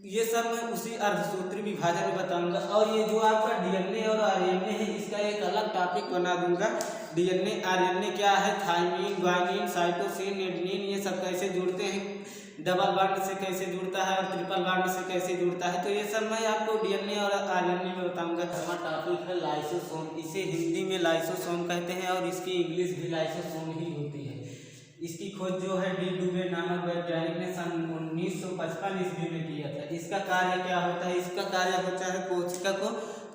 ये सब मैं उसी अर्धसूत्री विभाजन में बताऊंगा। और ये जो आपका डीएनए और आरएनए है इसका एक अलग टॉपिक बना दूंगा। डीएनए आरएनए क्या है, थायमिन, ग्वानिन, साइटोसिन, एडेनिन ये सब कैसे जुड़ते हैं, डबल बॉन्ड से कैसे जुड़ता है और ट्रिपल बॉन्ड से कैसे जुड़ता है। तो ये सब मैं आपको डीएनए और आरएनए में बताऊंगा। हमारा टॉपिक है लाइसोसोम। इसे हिंदी में लाइसोसोम कहते हैं और इसकी इंग्लिश भी लाइसोसोम ही होती है। इसकी खोज जो है डी डुबे नामक वैज्ञानिक ने सन 1955 ईस्वी में किया था। इसका कार्य क्या होता है? इसका कार्य होता है कोशिका को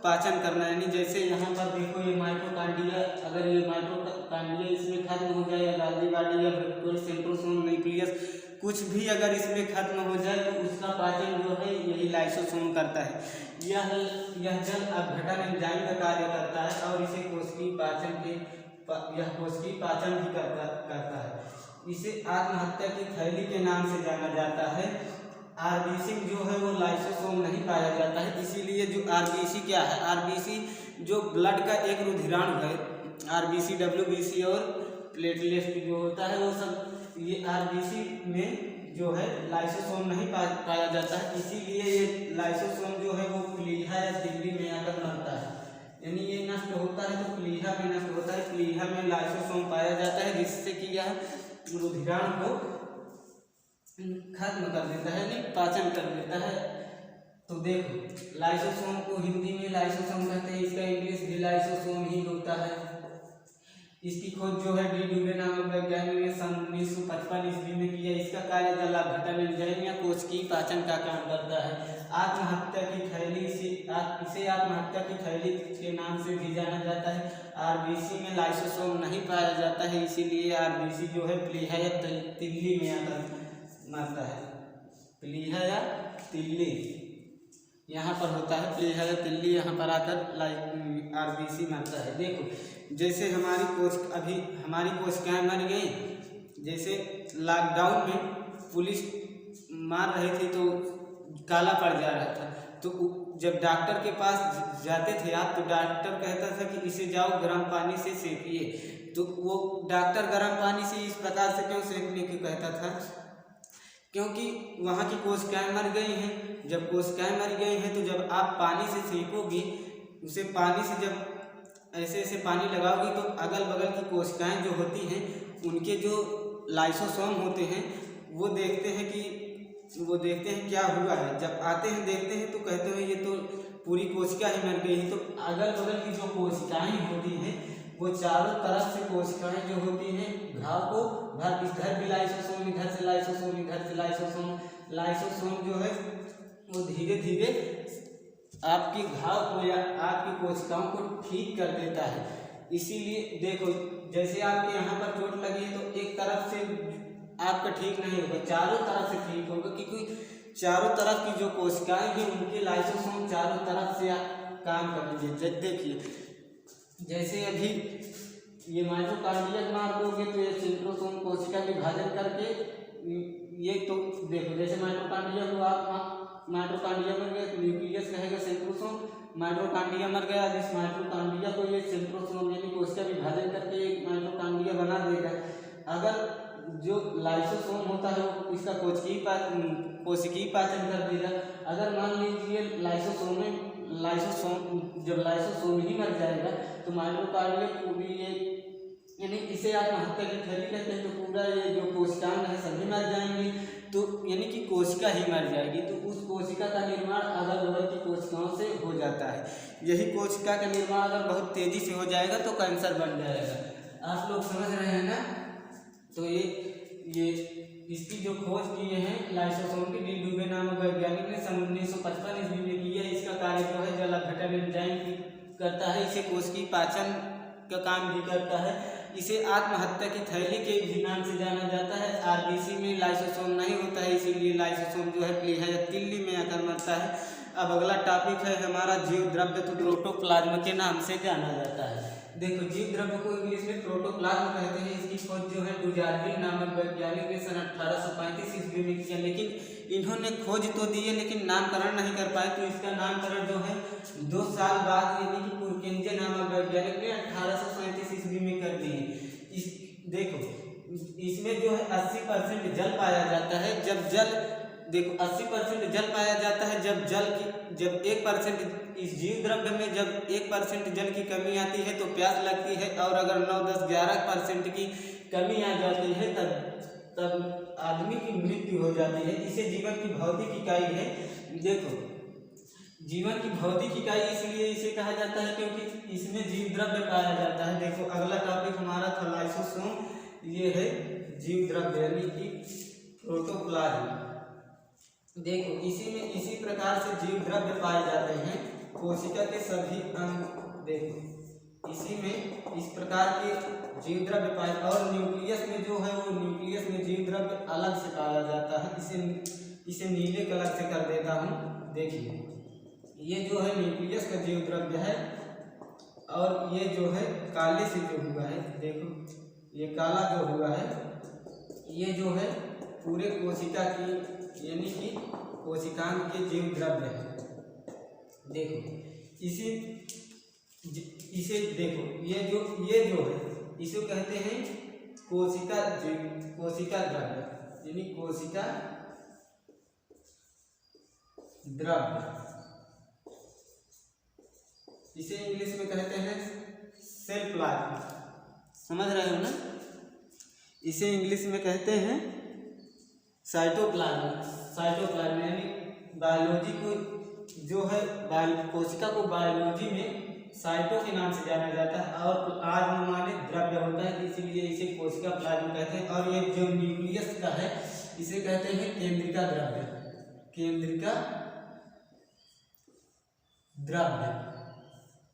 पाचन करना। यानी जैसे यहाँ पर देखो ये माइटोकॉन्ड्रिया, अगर ये माइटोकॉन्ड्रिया इसमें खत्म हो जाए या गाल्गी बॉडी या सेंट्रोसोम न्यूक्लियस कुछ भी अगर इसमें खत्म हो जाए तो उसका पाचन जो है यही लाइसोसोम करता है। यह जल अपघटन एंजाइम का कार्य करता है और इसे कोशिकीय पाचन भी करता है। इसे आत्महत्या की थैली के नाम से जाना जाता है। आरबीसी जो है वो लाइसोसोम नहीं पाया जाता है, इसीलिए जो आरबीसी क्या है, आरबीसी जो ब्लड का एक रुधिराणु है, आरबीसी, डब्ल्यूबीसी और प्लेटलेट जो होता है वो सब ये आरबीसी में जो है लाइसोसोम नहीं पाया जाता है। इसीलिए ये लाइसोसोम जो है वो प्लीहा या दिल्ली में आकर मरता है। प्लीहा में नष्ट होता है। प्लीहा में लाइसोसोम पाया जाता है जिससे कि यह रुधिराण को खत्म कर देता है, नहीं पाचन कर देता है। तो देखो लाइसोसोम को हिंदी में लाइसोसोम कहते हैं, इसका इंग्लिश भी लाइसोसोम ही होता है। इसकी खोज जो है डी ड्यूबे नामक वैज्ञानिक ने सन 1955 ईस्वी में किया। इसका कार्य जलाघटन एंजाइम या कोशिकीय पाचन का काम करता है। आत्महत्या की थैली इसे आत्महत्या की थैली के नाम से भी जाना जाता है। आरबीसी में लाइसोसोम नहीं पाया जाता है, इसीलिए आरबीसी जो है प्लीहा या तिल्ली में आकर मरता है। प्लीहा या तिल्ली यहाँ पर होता है, प्लीहा या तिल्ली यहाँ पर आकर आरबीसी मरता है। देखो जैसे हमारी कोशिकाएं मर गई, जैसे लॉकडाउन में पुलिस मार रही थी तो काला पड़ जा रहा था, तो जब डॉक्टर के पास जाते थे आप तो डॉक्टर कहता था कि इसे जाओ गर्म पानी से सेकिए। तो वो डॉक्टर गर्म पानी से इस प्रकार से क्यों सेकने को कहता था, क्योंकि वहाँ की कोशिकाएं मर गई हैं। जब कोशिकाएं मर गई हैं तो जब आप पानी से सेकोगी, उसे पानी से जब ऐसे ऐसे पानी लगाओगी तो अगल बगल की कोशिकाएं जो होती हैं उनके जो लाइसोसोम होते हैं वो देखते हैं क्या हुआ है। जब आते हैं देखते हैं तो कहते हैं ये तो पूरी कोशिका ही मर गई है। तो अगल बगल की जो कोशिकाएं होती हैं वो चारों तरफ से कोशिकाएं जो होती हैं घाव को इधर भी लाइसोसोम, इधर से लाइसोसोम, इधर से लाइसोसोम जो है वो धीरे धीरे आपकी घाव को या आपकी कोशिकाओं को ठीक कर देता है। इसीलिए देखो जैसे आपके यहाँ पर चोट लगी है तो एक तरफ से आपका ठीक नहीं होगा, चारों तरफ से ठीक होगा, क्योंकि चारों तरफ की जो कोशिकाएं हैं उनके लाइसोसोम चारों तरफ से काम करेंगे। देखिए जैसे अभी ये माइटोकॉन्ड्रिया मार दोगे तो ये सेंट्रोसोम कोशिका विभाजन करके ये तो देखो जैसे माइटोकॉन्ड्रिया को आप माइटोकॉन्ड्रिया मर गया तो न्यूक्लियस कहेगा सेंट्रोसोम, माइटोकॉन्ड्रिया मर गया जिस माइटोकॉन्ड्रिया को ये सेंट्रोसोम यानी कोशिका विभाजन करके एक माइटोकॉन्ड्रिया बना देगा। अगर जो लाइसोसोम होता है वो इसका कोशिकीय पाचन कर देगा। अगर मान लीजिए जब लाइसोसोम ही मर जाएगा तो माइटोकॉन्ड्रिया को भी ये यानी इसे आत्महत्या की थैली कहते हैं। तो पूरा ये जो कोशिकाएं हैं सभी मर जाएंगी, तो यानी कि कोशिका ही मर जाएगी। तो उस कोशिका का निर्माण अगल बगल की कोशिकाओं से हो जाता है। यही कोशिका का निर्माण अगर बहुत तेजी से हो जाएगा तो कैंसर बन जाएगा। आप लोग समझ रहे हैं ना। तो ये इसकी जो खोज किए हैं लाइसोसोम की डी ड्यूबे नामक वैज्ञानिक ने सन 1955 ईस्वी में की है। इसका कार्य जो है जलाघटन एंजाइम करता है, इसे कोशिकीय पाचन का काम भी करता है। इसे आत्महत्या की थैली के भी नाम से जाना जाता है। आरबीसी में लाइसोसोम नहीं होता है, इसीलिए लाइसोसोम जो है प्लीहा या तिल्ली में आकर मरता है। अब अगला टॉपिक है हमारा जीव द्रव्य, तो प्रोटोप्लाज्म के नाम से जाना जाता है। देखो जीव द्रव्य को इंग्लिश में प्रोटोप्लाज्म कहते हैं। इसकी खोज जो है डुजार्विन नामक वैज्ञानिक ने सन 1835 ईस्वी में किया, लेकिन इन्होंने खोज तो दी है लेकिन नामकरण नहीं कर पाए। तो इसका नामकरण जो है 2 साल बाद यानी कि पुरकेंजे नामक वैज्ञानिक ने 1837 ईस्वी में कर दी है। देखो इसमें जो है 80% जल पाया जाता है। जब जल देखो 80% जल पाया जाता है। जब 1% इस जीव द्रव्य में जब 1% जल की कमी आती है तो प्यास लगती है, और अगर 9, 10, 11% की कमी आ जाती है तब आदमी की मृत्यु हो जाती है। इसे जीवन की भौतिक इकाई है। देखो जीवन की भौतिक इकाई इसलिए इसे कहा जाता है क्योंकि इसमें जीव द्रव्य पाया जाता है। देखो अगला टॉपिक हमारा था लाइसोसोम, ये है जीव द्रव्य यानी कि प्रोटोप्लाज्म। देखो इसी प्रकार से जीव द्रव्य पाए जाते हैं। कोशिका के सभी अंग देखो इसी में इस प्रकार के जीव द्रव्य पाए, और न्यूक्लियस में जो है वो न्यूक्लियस में जीव द्रव्य अलग से पाया जाता है। इसे नीले कलर से कर देता हूँ। देखिए ये जो है न्यूक्लियस का जीव द्रव्य है, और ये जो है काले से जो हुआ है, देखो ये काला जो हुआ है ये जो है पूरे कोशिका की यानी कि कोशिकांग के जीव द्रव्य है। देखो इसे देखो ये जो है इसे कहते हैं कोशिका द्रव्य यानी कोशिका द्रव्य। इसे इंग्लिश में कहते हैं सेल प्लाज्मा, समझ रहे हो ना। इसे इंग्लिश में कहते हैं साइटोप्लाज्म। साइटोप्लाज्म यानी बायोलॉजी को जो है कोशिका को बायोलॉजी में साइटो के नाम से जाना जाता है और प्लाज्म माने द्रव्य होता है, इसीलिए इसे कोशिका प्लाज्म कहते हैं। और ये जो न्यूक्लियस का है इसे कहते हैं केंद्रिका द्रव्य। केंद्रिका द्रव्य,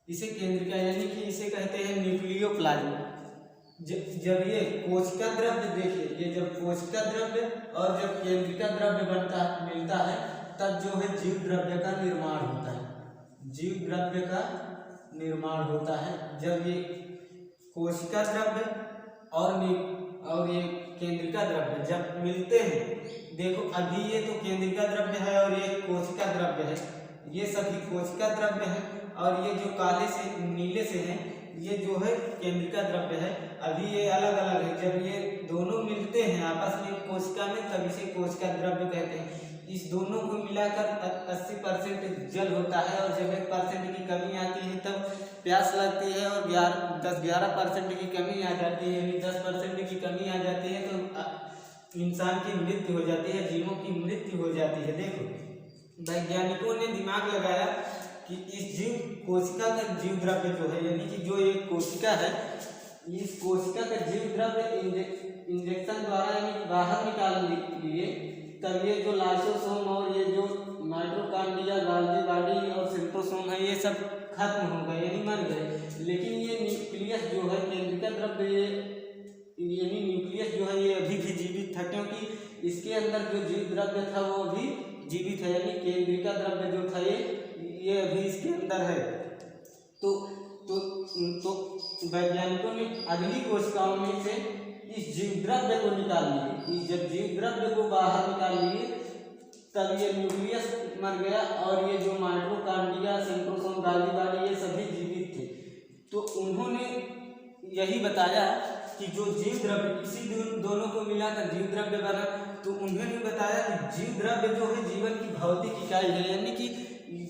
इसे केंद्रिका यानी कि इसे कहते हैं न्यूक्लियोप्लाज्म। जब ये कोशिका द्रव्य, देखिए ये जब कोशिका द्रव्य और जब केंद्रिका द्रव्य मिलता है तब जो है जीव द्रव्य का निर्माण होता है। जीव द्रव्य का निर्माण होता है जब ये कोशिका द्रव्य और ये केंद्रिका द्रव्य जब मिलते हैं। देखो अभी ये तो केंद्रिका द्रव्य है और ये कोशिका द्रव्य है, ये सभी कोशिका द्रव्य है और ये जो काले से नीले से हैं ये जो है केंद्रिका द्रव्य है। अभी ये अलग अलग है, जब ये दोनों मिलते हैं आपस में कोशिका में तब इसे कोशिका द्रव्य कहते हैं। इस दोनों को मिलाकर 80% जल होता है और जब 1% की कमी आती है तब प्यास लगती है और 10-11% की कमी आ जाती है, यानी 10% की कमी आ जाती है तो इंसान की मृत्यु हो जाती है, जीवों की मृत्यु हो जाती है। देखो वैज्ञानिकों ने दिमाग लगाया कि इस जीव कोशिका का जीव द्रव्य जो है यानी कि जो एक कोशिका है, इस कोशिका का जीव द्रव्य इंजेक्शन द्वारा यानी बाहर निकालने के लिए तब ये जो लाइसोसोम और ये जो माइटोकॉन्ड्रिया, गाल्गी बॉडी और सेंट्रोसोम है ये सब खत्म हो गए यानी मर गए। लेकिन ये न्यूक्लियस जो है केंद्रिका द्रव्य यानी न्यूक्लियस जो है ये अभी भी जीवित था, क्योंकि इसके अंदर जो जीव द्रव्य था वो अभी जीवित है, यानी केंद्रिका द्रव्य जो था ये अभी इसके अंदर है। तो वैज्ञानिकों ने अगली कोशिकाओं में से इस जीव द्रव्य को निकाल लिए। जब जीव द्रव्य को बाहर निकाल लिए तब ये न्यूक्लियस मर गया और ये जो माइटोकॉन्ड्रिया, सेंट्रोसोम, गाल्गी बॉडी ये सभी जीवित थे। तो उन्होंने यही बताया कि जो जीव द्रव्य इसी दोनों को मिलाकर जीव द्रव्य बना। तो उन्होंने बताया कि जीव द्रव्य जो है जीवन की भौतिक इकाई है, यानी कि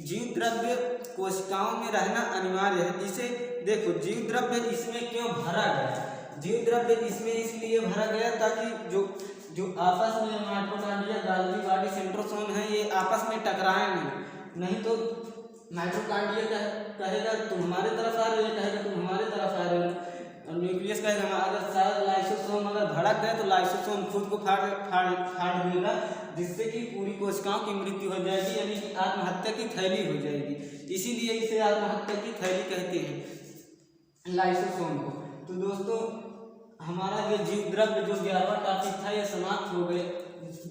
जीव द्रव्य कोशिकाओं में रहना अनिवार्य है। इसे देखो जीव द्रव्य इसमें क्यों भरा गया, जीव द्रव्य इसमें इसलिए भरा गया ताकि जो आपस में माइटोकॉन्ड्रिया, गाल्गी बॉडी, सेंट्रोसोम है ये आपस में टकराए नहीं तो माइटोकॉन्ड्रिया कहेगा तुम हमारे तरफ आ रहे हो, कहेगा तुम हमारे तरफ आ रहे हो, और न्यूक्लियस कहेगा अगर शायद लाइसोसोम अगर भड़क गए तो लाइसोसोम खुद को फाड़ देगा, जिससे कि पूरी कोशिकाओं की मृत्यु हो जाएगी, यानी कि आत्महत्या की थैली हो जाएगी। इसीलिए इसे आत्महत्या की थैली कहते हैं लाइसोसोम को। तो दोस्तों हमारा ये जीव द्रव्य जो 11वां टॉपिक था ये समाप्त हो गए,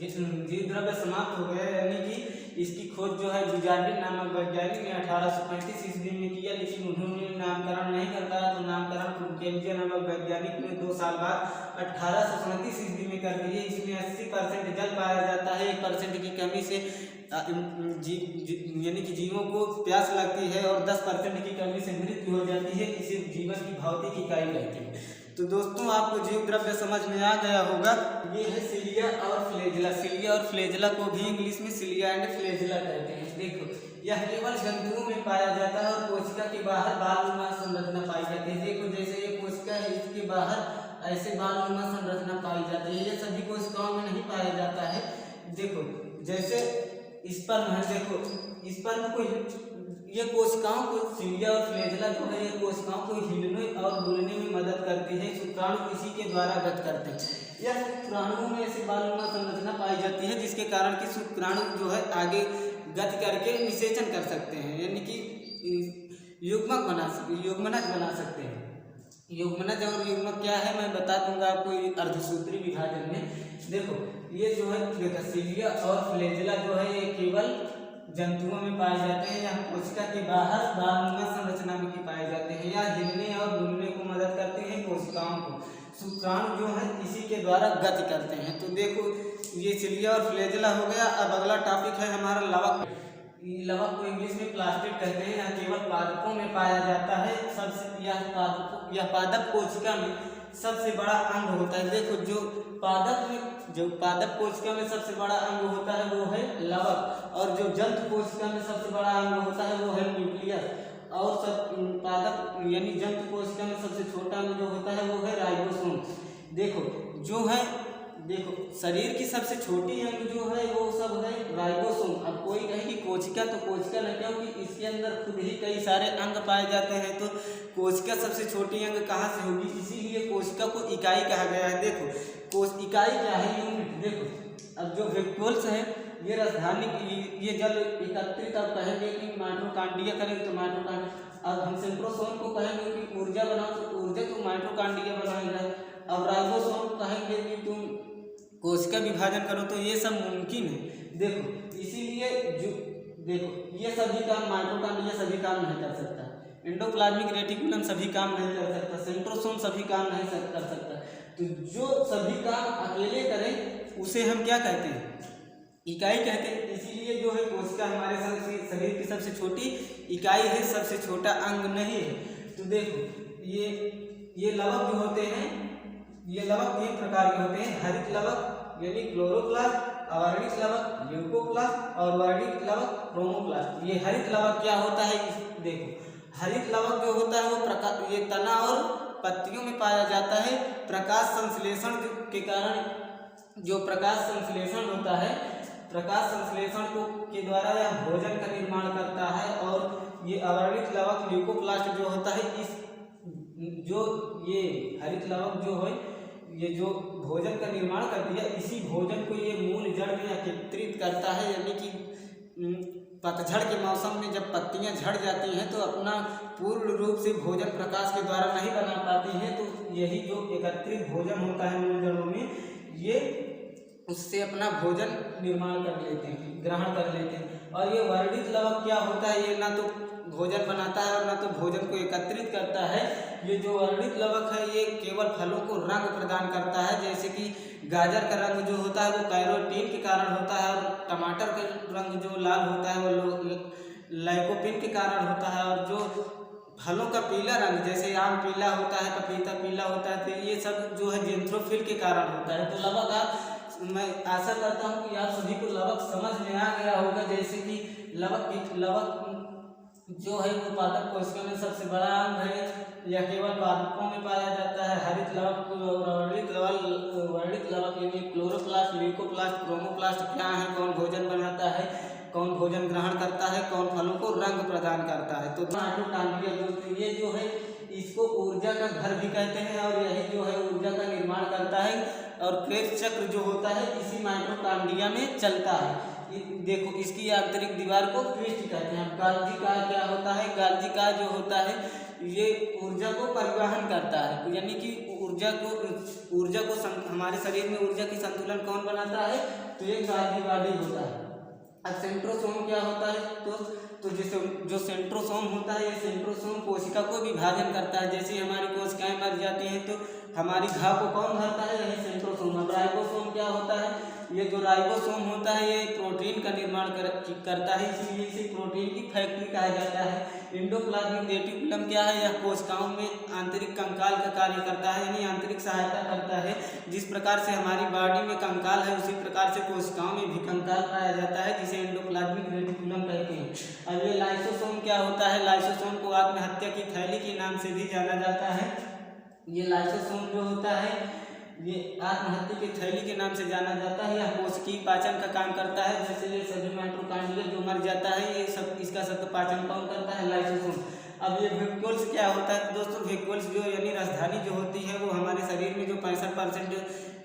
जीव द्रव्य समाप्त हो गया, यानी कि इसकी खोज जो है बुजार्डिन नामक वैज्ञानिक ने 1835 ईस्वी में किया, लेकिन उन्होंने नामकरण नहीं कर पाया। तो नामकरण केम्ब्रिज नामक वैज्ञानिक ने 2 साल बाद 1837 ईस्वी में कर दिए। इसमें 80% जल पाया जाता है, 1% की कमी से यानी कि जीवों को प्यास लगती है और 10% की कमी से मृत्यु हो जाती है। इसे जीवन की भौतिक इकाई कहते हैं। तो दोस्तों आपको जीव द्रव्य समझ में आ गया होगा। ये है सिलिया और फ्लैजेला। सिलिया और फ्लैजेला को भी इंग्लिश में सिलिया एंड फ्लैजेला कहते हैं। देखो यह केवल जंतुओं में पाया जाता है और कोशिका के बाहर बालनुमा संरचना पाई जाती है। देखो जैसे ये कोशिका है इसके बाहर ऐसे बालनुमा संरचना पाई जाती है, ये सभी कोशिकाओं में नहीं पाया जाता है। देखो जैसे स्पर्म है, देखो स्पर्म को ये कोशिकाओं को सिलिया और फ्लैजेला जो है ये कोशिकाओं को हिलने और डुलने में मदद करती है। शुक्राणु इसी के द्वारा गत करते हैं। यह शुक्राणुओं में ऐसी बालनुमा संरचना पाई जाती है जिसके कारण कि शुक्राणु जो है आगे गति करके निषेचन कर सकते हैं, यानी कि युग्मनज बना सकते हैं। युग्मनज और युग्मक क्या है मैं बता दूंगा आपको अर्धसूत्री विभाजन में। देखो ये जो है सिलिया और फ्लैजेला जो है ये केवल जंतुओं में पाए जाते हैं, यहाँ कोशिका के बाहर बालनुमा संरचना में पाए जाते हैं। यह हिलने और डुलने को मदद करते हैं कोशिकाओं को। शुक्राणु जो है इसी के द्वारा गति करते हैं। तो देखो ये सिलिया और फ्लैजेला हो गया। अब अगला टॉपिक है हमारा लवक। लवक को इंग्लिश में प्लास्टिड कहते हैं। यह केवल पादपों में पाया जाता है। सबसे यह पादप कोशिका में सबसे बड़ा अंग होता है। देखो जो पादप कोशिका में सबसे बड़ा अंग होता है वो है लवक, और जो जंतु कोशिका में सबसे बड़ा अंग होता है वो है न्यूक्लियस। और सब पादप यानी जंतु कोशिका में सबसे छोटा अंग जो होता है वो है राइबोसोम। देखो शरीर की सबसे छोटी अंग जो है वो सब है राइबोसोम। अब कोई कहे कि कोशिका, तो कोशिका न, क्योंकि इसके अंदर खुद ही कई सारे अंग पाए जाते हैं, तो कोशिका सबसे छोटी अंग कहाँ से होगी, इसीलिए कोशिका को इकाई कहा गया है। देखो इकाई क्या है, यूनिट। देखो अब जो वैक्यूल्स है ये राजधानी ये जल एकत्रित, अब कहेंगे कि माइटोकांड्रिया करेंगे तो माइटोकांड्रिया। अब हम सेंट्रोसोम को कहेंगे कि ऊर्जा बनाओ तो ऊर्जा तो माइटोकांड्रिया बनाएगा। अब राइबोसोम कहेंगे कि तुम कोशिका विभाजन करो, तो ये सब मुमकिन है। देखो इसीलिए देखो ये सभी काम माइटोकांड्रिया सभी काम नहीं कर सकता, एंडोप्लाज्मिक रेटिकुलम सभी काम नहीं कर सकता, सेंट्रोसोम सभी काम नहीं कर सकता। तो जो सभी काम अकेले करें उसे हम क्या कहते हैं, इकाई कहते हैं। इसीलिए जो है कोशिका हमारे शरीर की सबसे छोटी इकाई है, सबसे छोटा अंग नहीं है। तो देखो ये लवक जो होते हैं, ये लवक 3 प्रकार के होते हैं। हरित लवक यानी क्लोरोप्लास्ट, अवर्णित लवक ल्यूकोप्लास्ट और वर्णित लवक क्रोमोप्लास्ट। ये हरित लवक क्या होता है, देखो हरित लवक जो होता है वो ये तना और पत्तियों में पाया जाता है। प्रकाश संश्लेषण के कारण जो प्रकाश संश्लेषण होता है, प्रकाश संश्लेषण के द्वारा यह भोजन का निर्माण करता है। और ये अवर्णित लवक ल्यूकोप्लास्ट जो होता है, ये हरित लवक जो है ये जो भोजन का निर्माण करती है, इसी भोजन को ये मूल जड़ में एकत्रित करता है। यानी कि पतझड़ के मौसम में जब पत्तियां झड़ जाती हैं तो अपना पूर्ण रूप से भोजन प्रकाश के द्वारा नहीं बना पाती हैं, तो यही जो एकत्रित भोजन होता है मूल जड़ों में, ये उससे अपना भोजन निर्माण कर लेते हैं, ग्रहण कर लेते हैं। और ये वर्णित लवक क्या होता है, ये ना तो भोजन बनाता है और ना तो भोजन को एकत्रित करता है। ये जो वर्णित लवक है ये केवल फलों को रंग प्रदान करता है, जैसे कि गाजर का रंग जो होता है वो कैरोटीन के कारण होता है, और टमाटर का रंग जो लाल होता है वो लाइकोपिन के कारण होता है। और जो फलों का पीला रंग, जैसे आम पीला होता है, पपीता पीला होता है, तो ये सब जो है जेंथ्रोफिल के कारण होता है। तो लवक मैं आशा करता हूँ कि आप सभी को लवक समझ में आ गया होगा। जैसे कि लवक जो है वो पादप कोशिका में सबसे बड़ा अंग है, यह केवल पादपों में पाया जाता है। हरित लवक वर्णित लवक यानी क्लोरोप्लास्ट, ल्यूकोप्लास्ट, क्रोमोप्लास्ट क्या है, कौन भोजन बनाता है, कौन भोजन ग्रहण करता है, कौन फलों को रंग प्रदान करता है। तो माइटोकांड्रिया दोस्तों ये जो है इसको ऊर्जा का घर भी कहते हैं, और यही जो है ऊर्जा का निर्माण करता है। और क्रेब्स चक्र जो होता है इसी माइटोकांड्रिया में चलता है। देखो इसकी आंतरिक दीवार को क्रिस्ट कहते हैं। गाल्जी का क्या होता है, गाल्जी का जो होता है ये ऊर्जा को परिवहन करता है, यानी कि ऊर्जा को हमारे शरीर में ऊर्जा की संतुलन कौन बनाता है, तो ये गाल्जी बॉडी होता है। अब सेंट्रोसोम क्या होता है, तो जो सेंट्रोसोम होता है, ये सेंट्रोसोम कोशिका को विभाजन करता है। जैसे हमारी कोशिकाएं मर जाती हैं तो हमारी घाव को कौन भरता है, यही सेंट्रोसोम। अब राइबोसोम क्या होता है, ये जो राइबोसोम होता है ये प्रोटीन का निर्माण करता है, इसीलिए इसे प्रोटीन की फैक्ट्री कहा जाता है। एंडोप्लाज्मिक रेटिकुलम क्या है, यह कोशिकाओं में आंतरिक कंकाल का कार्य करता है, यानी आंतरिक सहायता करता है। जिस प्रकार से हमारी बॉडी में कंकाल है उसी प्रकार से कोशिकाओं में भी कंकाल पाया जाता है, जिसे एंडोप्लाज्मिक रेटिकुलम कहते हैं। अब ये लाइसोसोम क्या होता है, लाइसोसोम को आत्महत्या की थैली के नाम से भी जाना जाता है। ये लाइसोसोम जो होता है ये आत्महत्या की थैली के नाम से जाना जाता है। यह कोशिकीय पाचन का काम करता है, जैसे ये सभी माइटोकांड्रिया जो मर जाता है ये सब इसका सब पाचन कौन करता है, लाइसोसोम। अब ये वैक्यूल्स क्या होता है दोस्तों, वैक्यूल्स जो यानी राजधानी जो होती है वो हमारे शरीर में जो 65%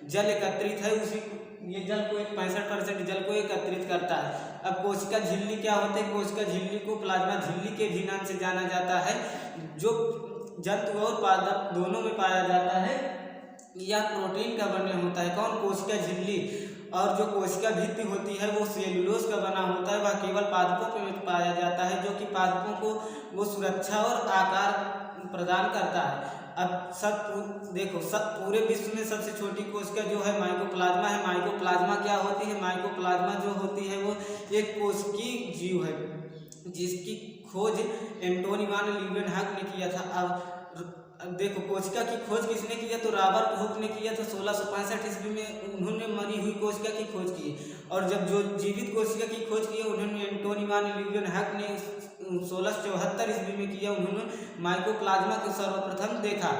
जल एकत्रित है उसी ये जल को 65% जल को एकत्रित करता है। अब कोशिका झिल्ली क्या होते हैं, कोशिका झिल्ली को प्लाज्मा झिल्ली के भी नाम से जाना जाता है, जो जंतु और पादप दोनों में पाया जाता है। यह प्रोटीन का बने होता है, कौन, कोशिका झिल्ली। और जो कोशिका भित्ति होती है वो सेल्यूलोज का बना होता है, वह केवल पादपों में पाया जाता है, जो कि पादपों को वो सुरक्षा और आकार प्रदान करता है। अब देखो पूरे विश्व में सबसे छोटी कोशिका जो है माइकोप्लाज्मा है। माइकोप्लाज्मा क्या होती है, माइकोप्लाज्मा जो होती है वो एक कोशिकीय जीव है, जिसकी खोज एंटोनी वान लीeuwenhoek ने किया था। अब देखो कोशिका की खोज किसने किया, तो रॉबर्ट हुक ने किया था। 1665 ईस्वी में उन्होंने मरी हुई कोशिका की खोज की, और जब जो जीवित कोशिका की खोज की उन्होंने एंटोनी वान लीeuwenhoek ने 1674 ईस्वी में किया। उन्होंने माइकोप्लाज्मा को सर्वप्रथम देखा,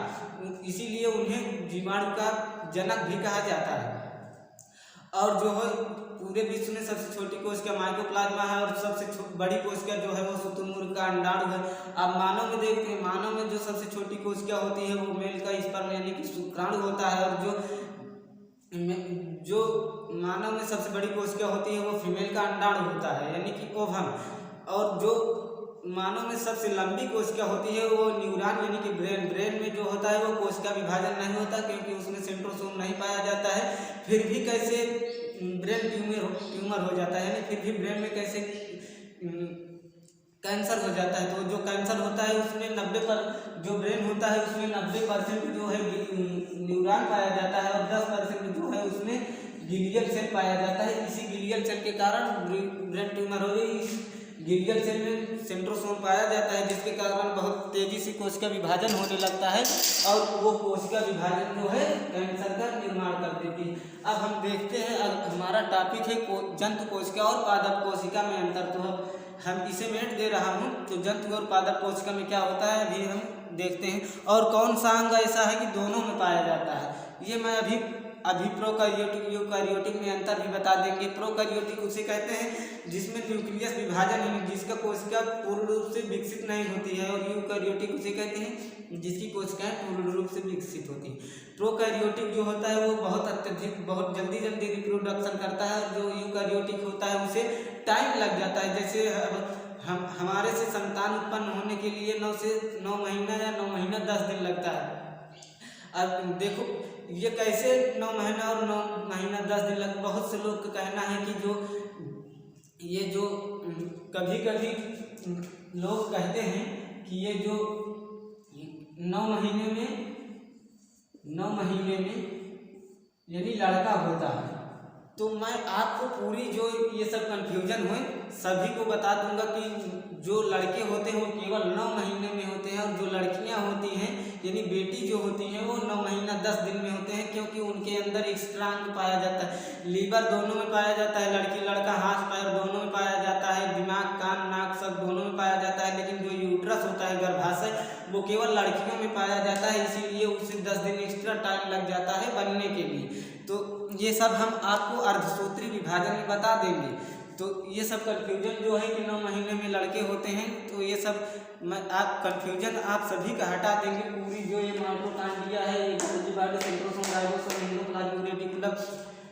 इसीलिए उन्हें जीवाणु का जनक भी कहा जाता है। और जो है पूरे विश्व में सबसे छोटी कोशिका माइकोप्लाज्मा है और सबसे बड़ी कोशिका जो है वो शुतुरमुर्ग का अंडाणु है। अब मानव में देखते हैं, मानव में जो सबसे छोटी कोशिका होती है वो मेल का स्पर्म यानी कि शुक्राणु होता है, और जो मानव में सबसे बड़ी कोशिका होती है वो फीमेल का अंडाणु होता है यानी कि ओवम। और जो मानव में सबसे लंबी कोशिका होती है वो न्यूरॉन यानी कि ब्रेन में जो होता है वो कोशिका विभाजन नहीं होता, क्योंकि उसमें सेंट्रोसोम नहीं पाया जाता है। फिर भी कैसे ब्रेन ट्यूमर हो जाता है, यानी फिर भी ब्रेन में कैसे कैंसर हो जाता है। तो जो कैंसर होता है उसमें 90 पर जो ब्रेन होता है उसमें 90% जो है न्यूरॉन पाया जाता है और 10% जो है उसमें ग्लियल सेल पाया जाता है। इसी ग्लियल सेल के कारण ब्रेन ट्यूमर हो गई। ग्लियल सेल में सेंट्रोसोम पाया जाता है, जिसके कारण बहुत तेजी से कोशिका विभाजन होने लगता है और वो कोशिका विभाजन जो है कैंसर का निर्माण कर देती है। अब हम देखते हैं, अब हमारा टॉपिक है जंतु कोशिका और पादप कोशिका में अंतर। तो हम इसे मिनट दे रहा हूँ। तो जंतु और पादप कोशिका में क्या होता है अभी हम देखते हैं, और कौन सा अंग ऐसा है कि दोनों में पाया जाता है, ये मैं अभी प्रोकैरियोटिक यूकैरियोटिक में अंतर भी बता देंगे। प्रोकैरियोटिक उसे कहते हैं जिसमें न्यूक्लियस विभाजन है, जिसका कोशिका पूर्ण रूप से विकसित नहीं होती है, और यूकैरियोटिक उसे कहते हैं जिसकी कोशिकाएं पूर्ण रूप से विकसित होती है। प्रोकैरियोटिक जो होता है वो बहुत जल्दी रिप्रोडक्शन करता है, और जो यूकैरियोटिक होता है उसे टाइम लग जाता है। जैसे हम हमारे से संतान उत्पन्न होने के लिए 9 महीना या 9 महीना 10 दिन लगता है। अब देखो ये कैसे 9 महीना और 9 महीना 10 दिन लग, बहुत से लोग का कहना है कि जो कभी कभी लोग कहते हैं कि ये जो 9 महीने में यदि लड़का होता है, तो मैं आपको पूरी जो ये सब कंफ्यूजन हुए सभी को बता दूंगा कि जो लड़के होते हैं वो केवल 9 महीने में होते हैं, और जो लड़कियां होती हैं यानी बेटी जो होती हैं वो 9 महीना 10 दिन में होते हैं, क्योंकि उनके अंदर एक स्ट्रांग पाया जाता है। लीवर दोनों में पाया जाता है, लड़की लड़का हाथ पैर दोनों में पाया जाता है, दिमाग कान नाक सब दोनों में पाया जाता है। लेकिन जो यूट्रस होता है गर्भाशय वो केवल लड़कियों में पाया जाता है, इसीलिए उसे 10 दिन एक्स्ट्रा टाइम लग जाता है बनने के लिए। तो ये सब हम आपको अर्धसूत्री विभाजन में बता देंगे। तो ये सब कंफ्यूजन जो है कि 9 महीने में लड़के होते हैं, तो ये सब कंफ्यूजन आप सभी का हटा देंगे। पूरी जो ये माइटोकॉन्ड्रिया है, ये centrosome ribosome endoplasmic reticulum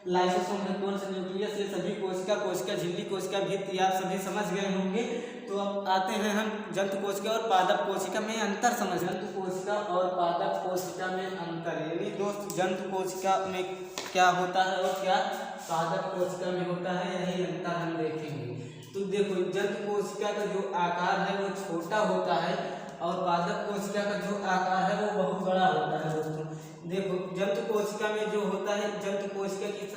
lysosome reticulus nucleus, ये सभी कोशिका झिल्ली कोशिका भित्ति आप सभी समझ गए होंगे। तो अब आते हैं हम जंतु कोशिका और पादप कोशिका में अंतर समझ। जंतु कोशिका और पादप कोशिका में अंतर, यानी दोस्त जंतु कोशिका में क्या होता है और क्या पादप कोशिका में होता है, यही अंतर हम देखेंगे। तो देखो जंतु कोशिका का जो आकार है वो छोटा होता है, और पादप कोशिका का जो आकार है वो बहुत बड़ा होता है। दोस्तों देखो जंतु कोशिका में जो होता है, जंतु कोशिका की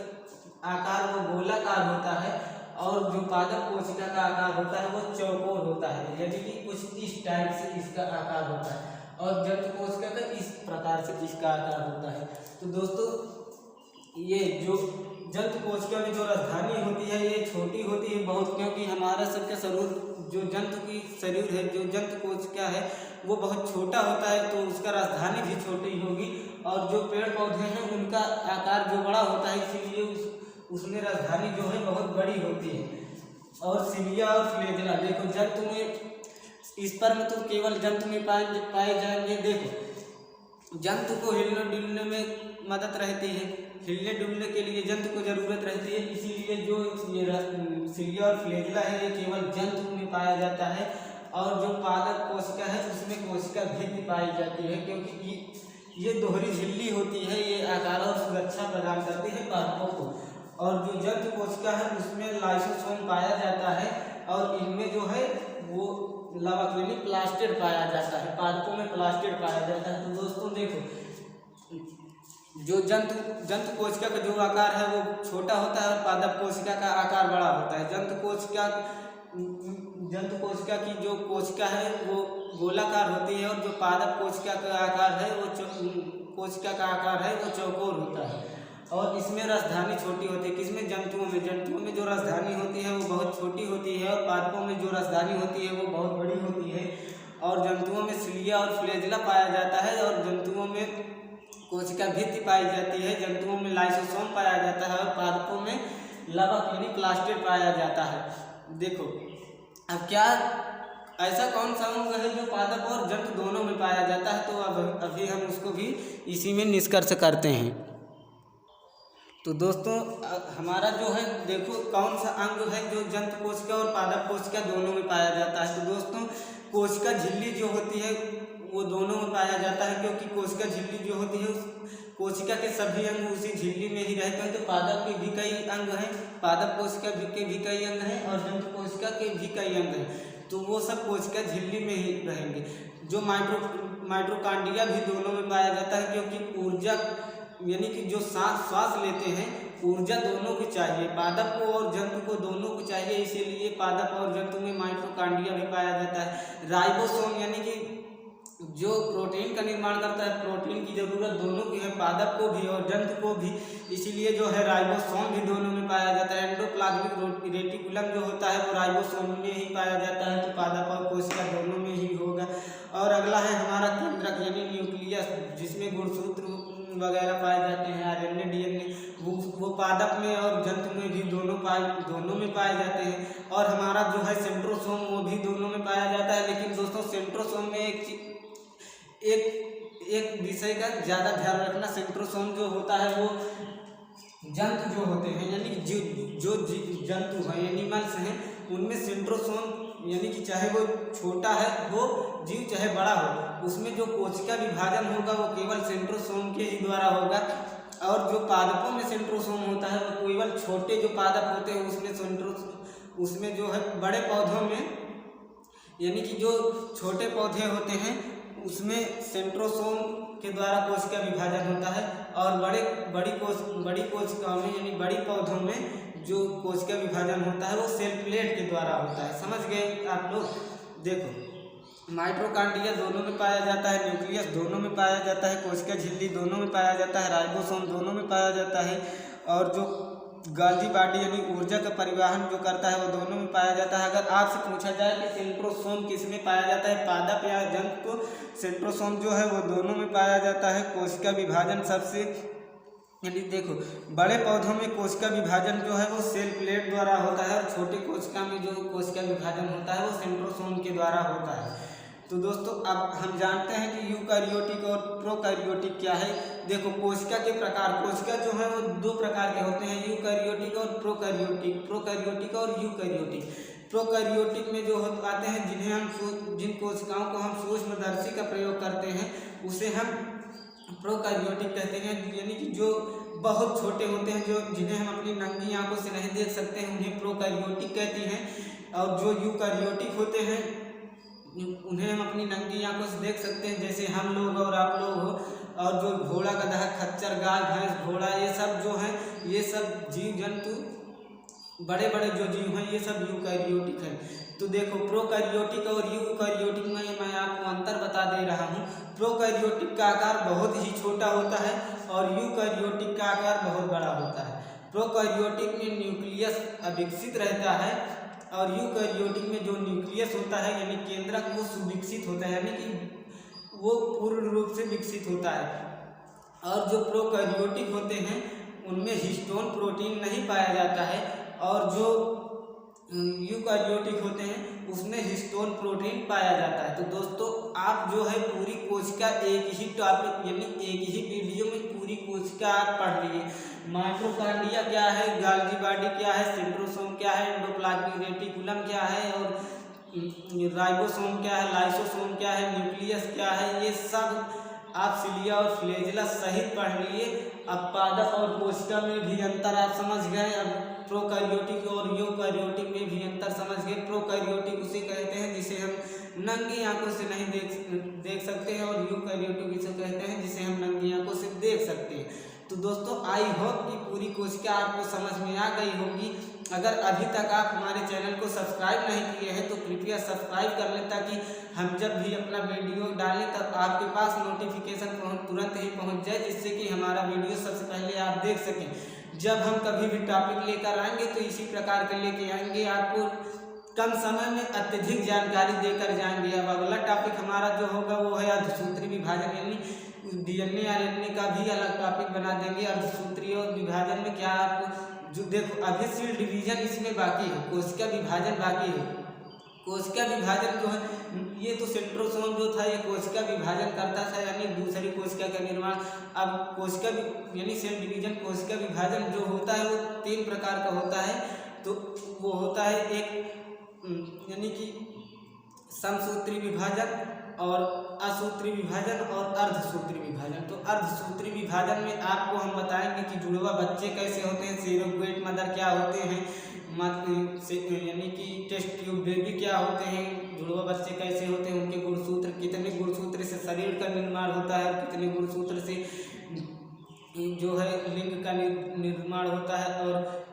आकार वो गोलाकार होता है, और जो पादप कोशिका का आकार होता है वो चौकोर होता है, यानी कि कुछ इस टाइप से इसका आकार होता है, और जंतु कोशिका का इस प्रकार से इसका आकार होता है। तो दोस्तों ये जो जंतु कोशिका में जो राजधानी होती है ये छोटी होती है बहुत, क्योंकि हमारा सबका शरीर जो जंतु की शरीर है, जो जंतु कोशिका है वो बहुत छोटा होता है, तो उसका राजधानी भी छोटी होगी। और जो पेड़ पौधे हैं उनका आकार जो बड़ा होता है, इसीलिए उसमें राजधानी जो है बहुत बड़ी होती है। और सिलिया और फ्लैजेला, देखो जंतु में स्पर्म तो केवल जंतु में पाए जाएंगे। देखो जंतु को हिलने डुलने में मदद रहती है, हिलने डुलने के लिए जंतु को जरूरत रहती है, इसीलिए जो ये सिलिया और फ्लैजेला है ये केवल जंतु में पाया जाता है। और जो पादप कोशिका है उसमें कोशिका भित्ति पाई जाती है, क्योंकि ये दोहरी झिल्ली होती है, ये आकार और सुरक्षा प्रदान करती है पादपों को। और जो जंतु कोशिका है उसमें लाइसोसोम पाया जाता है, और इनमें जो है वो लावा प्लास्टिड पाया जाता है, पादपों में प्लास्टिड पाया जाता है। तो दोस्तों देखो जो जंतु कोशिका का जो आकार है वो छोटा होता है, और पादप कोशिका का आकार बड़ा होता है। जंतु कोशिका की जो कोशिका है वो गोलाकार होती है, और जो पादप कोशिका का आकार है वो कोशिका का आकार है वो चौकोर होता है। और इसमें राजधानी छोटी होती है। किसमें? जंतुओं में जो राजधानी होती है वो बहुत छोटी होती है और पादपों में जो राजधानी होती है वो बहुत बड़ी होती है। और जंतुओं में सिलिया और फ्लैजेला पाया जाता है और जंतुओं में कोशिका भित्ति पाई जाती है। जंतुओं में लाइसोसोम पाया जाता है और पादपों में लावा यानी प्लास्टिड पाया जाता है। देखो अब क्या ऐसा कौन सा अंग है जो पादप और जंतु दोनों में पाया जाता है, तो अब अभी हम उसको भी इसी में निष्कर्ष करते हैं। तो दोस्तों हमारा जो है देखो कौन सा अंग है जो जंतु कोशिका और पादप कोशिका दोनों में पाया जाता है। तो दोस्तों कोशिका झिल्ली जो होती है वो दोनों में पाया जाता है, क्योंकि कोशिका झिल्ली जो होती है कोशिका के सभी अंग उसी झिल्ली में ही रहते हैं। तो पादप के भी कई अंग हैं, पादप कोशिका के भी कई अंग हैं और जंतु कोशिका के भी कई अंग हैं, तो वो सब कोशिका झिल्ली में ही रहेंगे। जो माइटोकॉन्ड्रिया भी दोनों में पाया जाता है, क्योंकि ऊर्जा यानी कि जो श्वास लेते हैं ऊर्जा दोनों को चाहिए, पादप को और जंतु को दोनों को चाहिए, इसीलिए पादप और जंतु में माइटोकॉन्ड्रिया भी पाया जाता है। राइबोसोम यानी कि जो प्रोटीन का निर्माण करता है, प्रोटीन की जरूरत दोनों की है, पादप को भी और जंतु को भी, इसीलिए जो है राइबोसोम भी दोनों में पाया जाता है। एंडोप्लाज्मिक रेटिकुलम जो होता है वो राइबोसोम में ही पाया जाता है, तो पादप और कोशिका दोनों में ही होगा। और अगला है हमारा केंद्रक यानी न्यूक्लियस, जिसमें गुणसूत्र वगैरह पाए जाते हैं, आरएनए डीएनए, वो पादप में और जंतु में भी दोनों में पाए जाते हैं। और हमारा जो है सेंट्रोसोम वो भी दोनों में पाया जाता है। लेकिन दोस्तों सेंट्रोसोम में एक विषय का ज़्यादा ध्यान रखना, सेंट्रोसोम जो होता है वो जंतु जो होते हैं यानी कि जो जंतु हैं एनिमल्स हैं उनमें सेंट्रोसोम यानी कि चाहे वो छोटा है हो जीव चाहे बड़ा हो, उसमें जो कोशिका विभाजन होगा वो केवल सेंट्रोसोम के ही द्वारा होगा। और जो पादपों में सेंट्रोसोम होता है वो केवल छोटे जो पादप होते हैं उसमें जो है बड़े पौधों में यानी कि जो छोटे पौधे होते हैं उसमें सेंट्रोसोम के द्वारा कोशिका विभाजन होता है। और बड़ी कोशिकाओं में यानी बड़ी पौधों में जो कोशिका विभाजन होता है वो सेल प्लेट के द्वारा होता है। समझ गए आप लोग? देखो माइटोकॉन्ड्रिया दोनों में पाया जाता है, न्यूक्लियस दोनों में पाया जाता है, कोशिका झिल्ली दोनों में पाया जाता है, राइबोसोम दोनों में पाया जाता है, और जो गाल्जी बॉडी यानी ऊर्जा का परिवहन जो करता है वो दोनों में पाया जाता है। अगर आपसे पूछा जाए कि सेंट्रोसोम किस में पाया जाता है, पादप या जंतु, तो सेंट्रोसोम जो है वो दोनों में पाया जाता है। कोशिका विभाजन सबसे यानी देखो बड़े पौधों में कोशिका विभाजन जो है वो सेल प्लेट द्वारा होता है, और छोटे कोशिका में जो कोशिका विभाजन होता है वो सेंट्रोसोम के द्वारा होता है। तो दोस्तों अब हम जानते हैं कि यूकैरियोटिक और प्रोकैरियोटिक क्या है। देखो कोशिका के प्रकार, कोशिका जो है वो दो प्रकार के होते हैं, यूकैरियोटिक और प्रोकैरियोटिक और यूकैरियोटिक। प्रोकैरियोटिक में जो आते हैं जिन कोशिकाओं को हम सूक्ष्मदर्शी का प्रयोग करते हैं उसे हम प्रोकैरियोटिक कहते हैं, यानी कि जो बहुत छोटे होते हैं, जो जिन्हें हम अपनी नंगी आंखों से नहीं देख सकते हैं उन्हें प्रोकैरियोटिक कहती हैं। और जो यूकैरियोटिक होते हैं उन्हें हम अपनी नंगी आंखों से देख सकते हैं, जैसे हम लोग और आप लोग हो। और जो घोड़ा गधा खच्चर गाय भैंस घोड़ा ये सब जो है ये सब जीव जंतु बड़े बड़े जो जीव हैं ये सब यूकैरियोटिक हैं। तो देखो प्रोकैरियोटिक और यूकैरियोटिक में मैं आपको अंतर बता दे रहा हूँ। प्रोकैरियोटिक का आकार बहुत ही छोटा होता है और यूकैरियोटिक का आकार बहुत बड़ा होता है। प्रोकैरियोटिक में न्यूक्लियस अविकसित रहता है और यूकैरियोटिक में जो न्यूक्लियस होता है यानी केंद्रक वो सुविकसित होता है, यानी कि वो पूर्ण रूप से विकसित होता है। और जो प्रोकैरियोटिक होते हैं उनमें हिस्टोन प्रोटीन नहीं पाया जाता है, और जो यूकैरियोटिक होते हैं उसमें हिस्टोन प्रोटीन पाया जाता है। तो दोस्तों आप जो है पूरी कोशिका एक ही टॉपिक यानी एक ही वीडियो में पूरी कोशिका आप पढ़ लिए। माइटोकॉन्ड्रिया क्या है, गाल्जी बॉडी क्या है, सेंट्रोसोम क्या है, एंडोप्लाज्मिक रेटिकुलम क्या है, और राइबोसोम क्या है, लाइसोसोम क्या है, न्यूक्लियस क्या है, ये सब आप सिलिया और फ्लैजेला सहित पढ़ लिए। अब पादप और कोशिका में भी अंतर आप समझ गए। अब प्रोकैरियोटिक और यूकैरियोटिक में भी अंतर समझ गए। प्रोकैरियोटिक उसे कहते हैं जिसे हम नंगी आंखों से नहीं देख सकते हैं, और यूकैरियोटिक इसे कहते हैं जिसे हम नंगी आंखों से देख सकते हैं। तो दोस्तों आई होप कि पूरी कोशिका आपको समझ में आ गई होगी। अगर अभी तक आप हमारे चैनल को सब्सक्राइब नहीं किए हैं तो कृपया सब्सक्राइब कर लें, ताकि हम जब भी अपना वीडियो डालें तब आपके पास नोटिफिकेशन तुरंत ही पहुंच जाए, जिससे कि हमारा वीडियो सबसे पहले आप देख सकें। जब हम कभी भी टॉपिक लेकर आएंगे तो इसी प्रकार के लेके आएंगे, आपको कम समय में अत्यधिक जानकारी देकर जाएंगे। अब अगला टॉपिक हमारा जो होगा वो है अर्धसूत्री विभाजन, यानी डीएनए आरएनए का भी अलग टॉपिक बना देंगे। अर्धसूत्रीय विभाजन में क्या आपको जो देखो, अभी सेल डिवीजन इसमें बाकी है, कोशिका विभाजन बाकी है। कोशिका विभाजन जो है ये तो सेंट्रोसोम जो था ये कोशिका विभाजन करता था, यानी दूसरी कोशिका का निर्माण। अब कोशिका यानी सेल डिवीजन कोशिका विभाजन जो होता है वो 3 प्रकार का होता है। तो वो होता है एक यानी कि समसूत्री विभाजन और असूत्री विभाजन और अर्धसूत्री विभाजन। तो अर्धसूत्री विभाजन में आपको हम बताएंगे कि जुड़वा बच्चे कैसे होते हैं, सेरोगेट मदर क्या होते हैं, यानी कि टेस्ट ट्यूब बेबी क्या होते हैं, जुड़वा बच्चे कैसे होते हैं, उनके गुणसूत्र, कितने गुणसूत्र से शरीर का निर्माण होता है और कितने गुणसूत्र से जो है लिंग का निर्माण होता है, और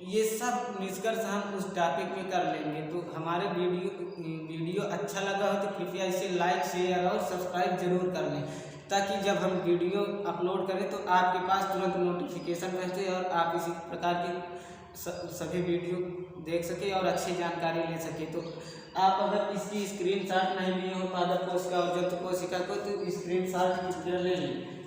ये सब निष्कर्ष हम उस टॉपिक में कर लेंगे। तो हमारे वीडियो अच्छा लगा हो तो कृपया इसे लाइक, शेयर और सब्सक्राइब जरूर कर लें, ताकि जब हम वीडियो अपलोड करें तो आपके पास तुरंत नोटिफिकेशन पहुंचे और आप इसी प्रकार के सभी वीडियो देख सके और अच्छी जानकारी ले सके। तो आप अगर इसकी स्क्रीनशॉट नहीं लिए हो पादप कोशिका और जंतु कोशिका को, तो स्क्रीनशॉट ले लें।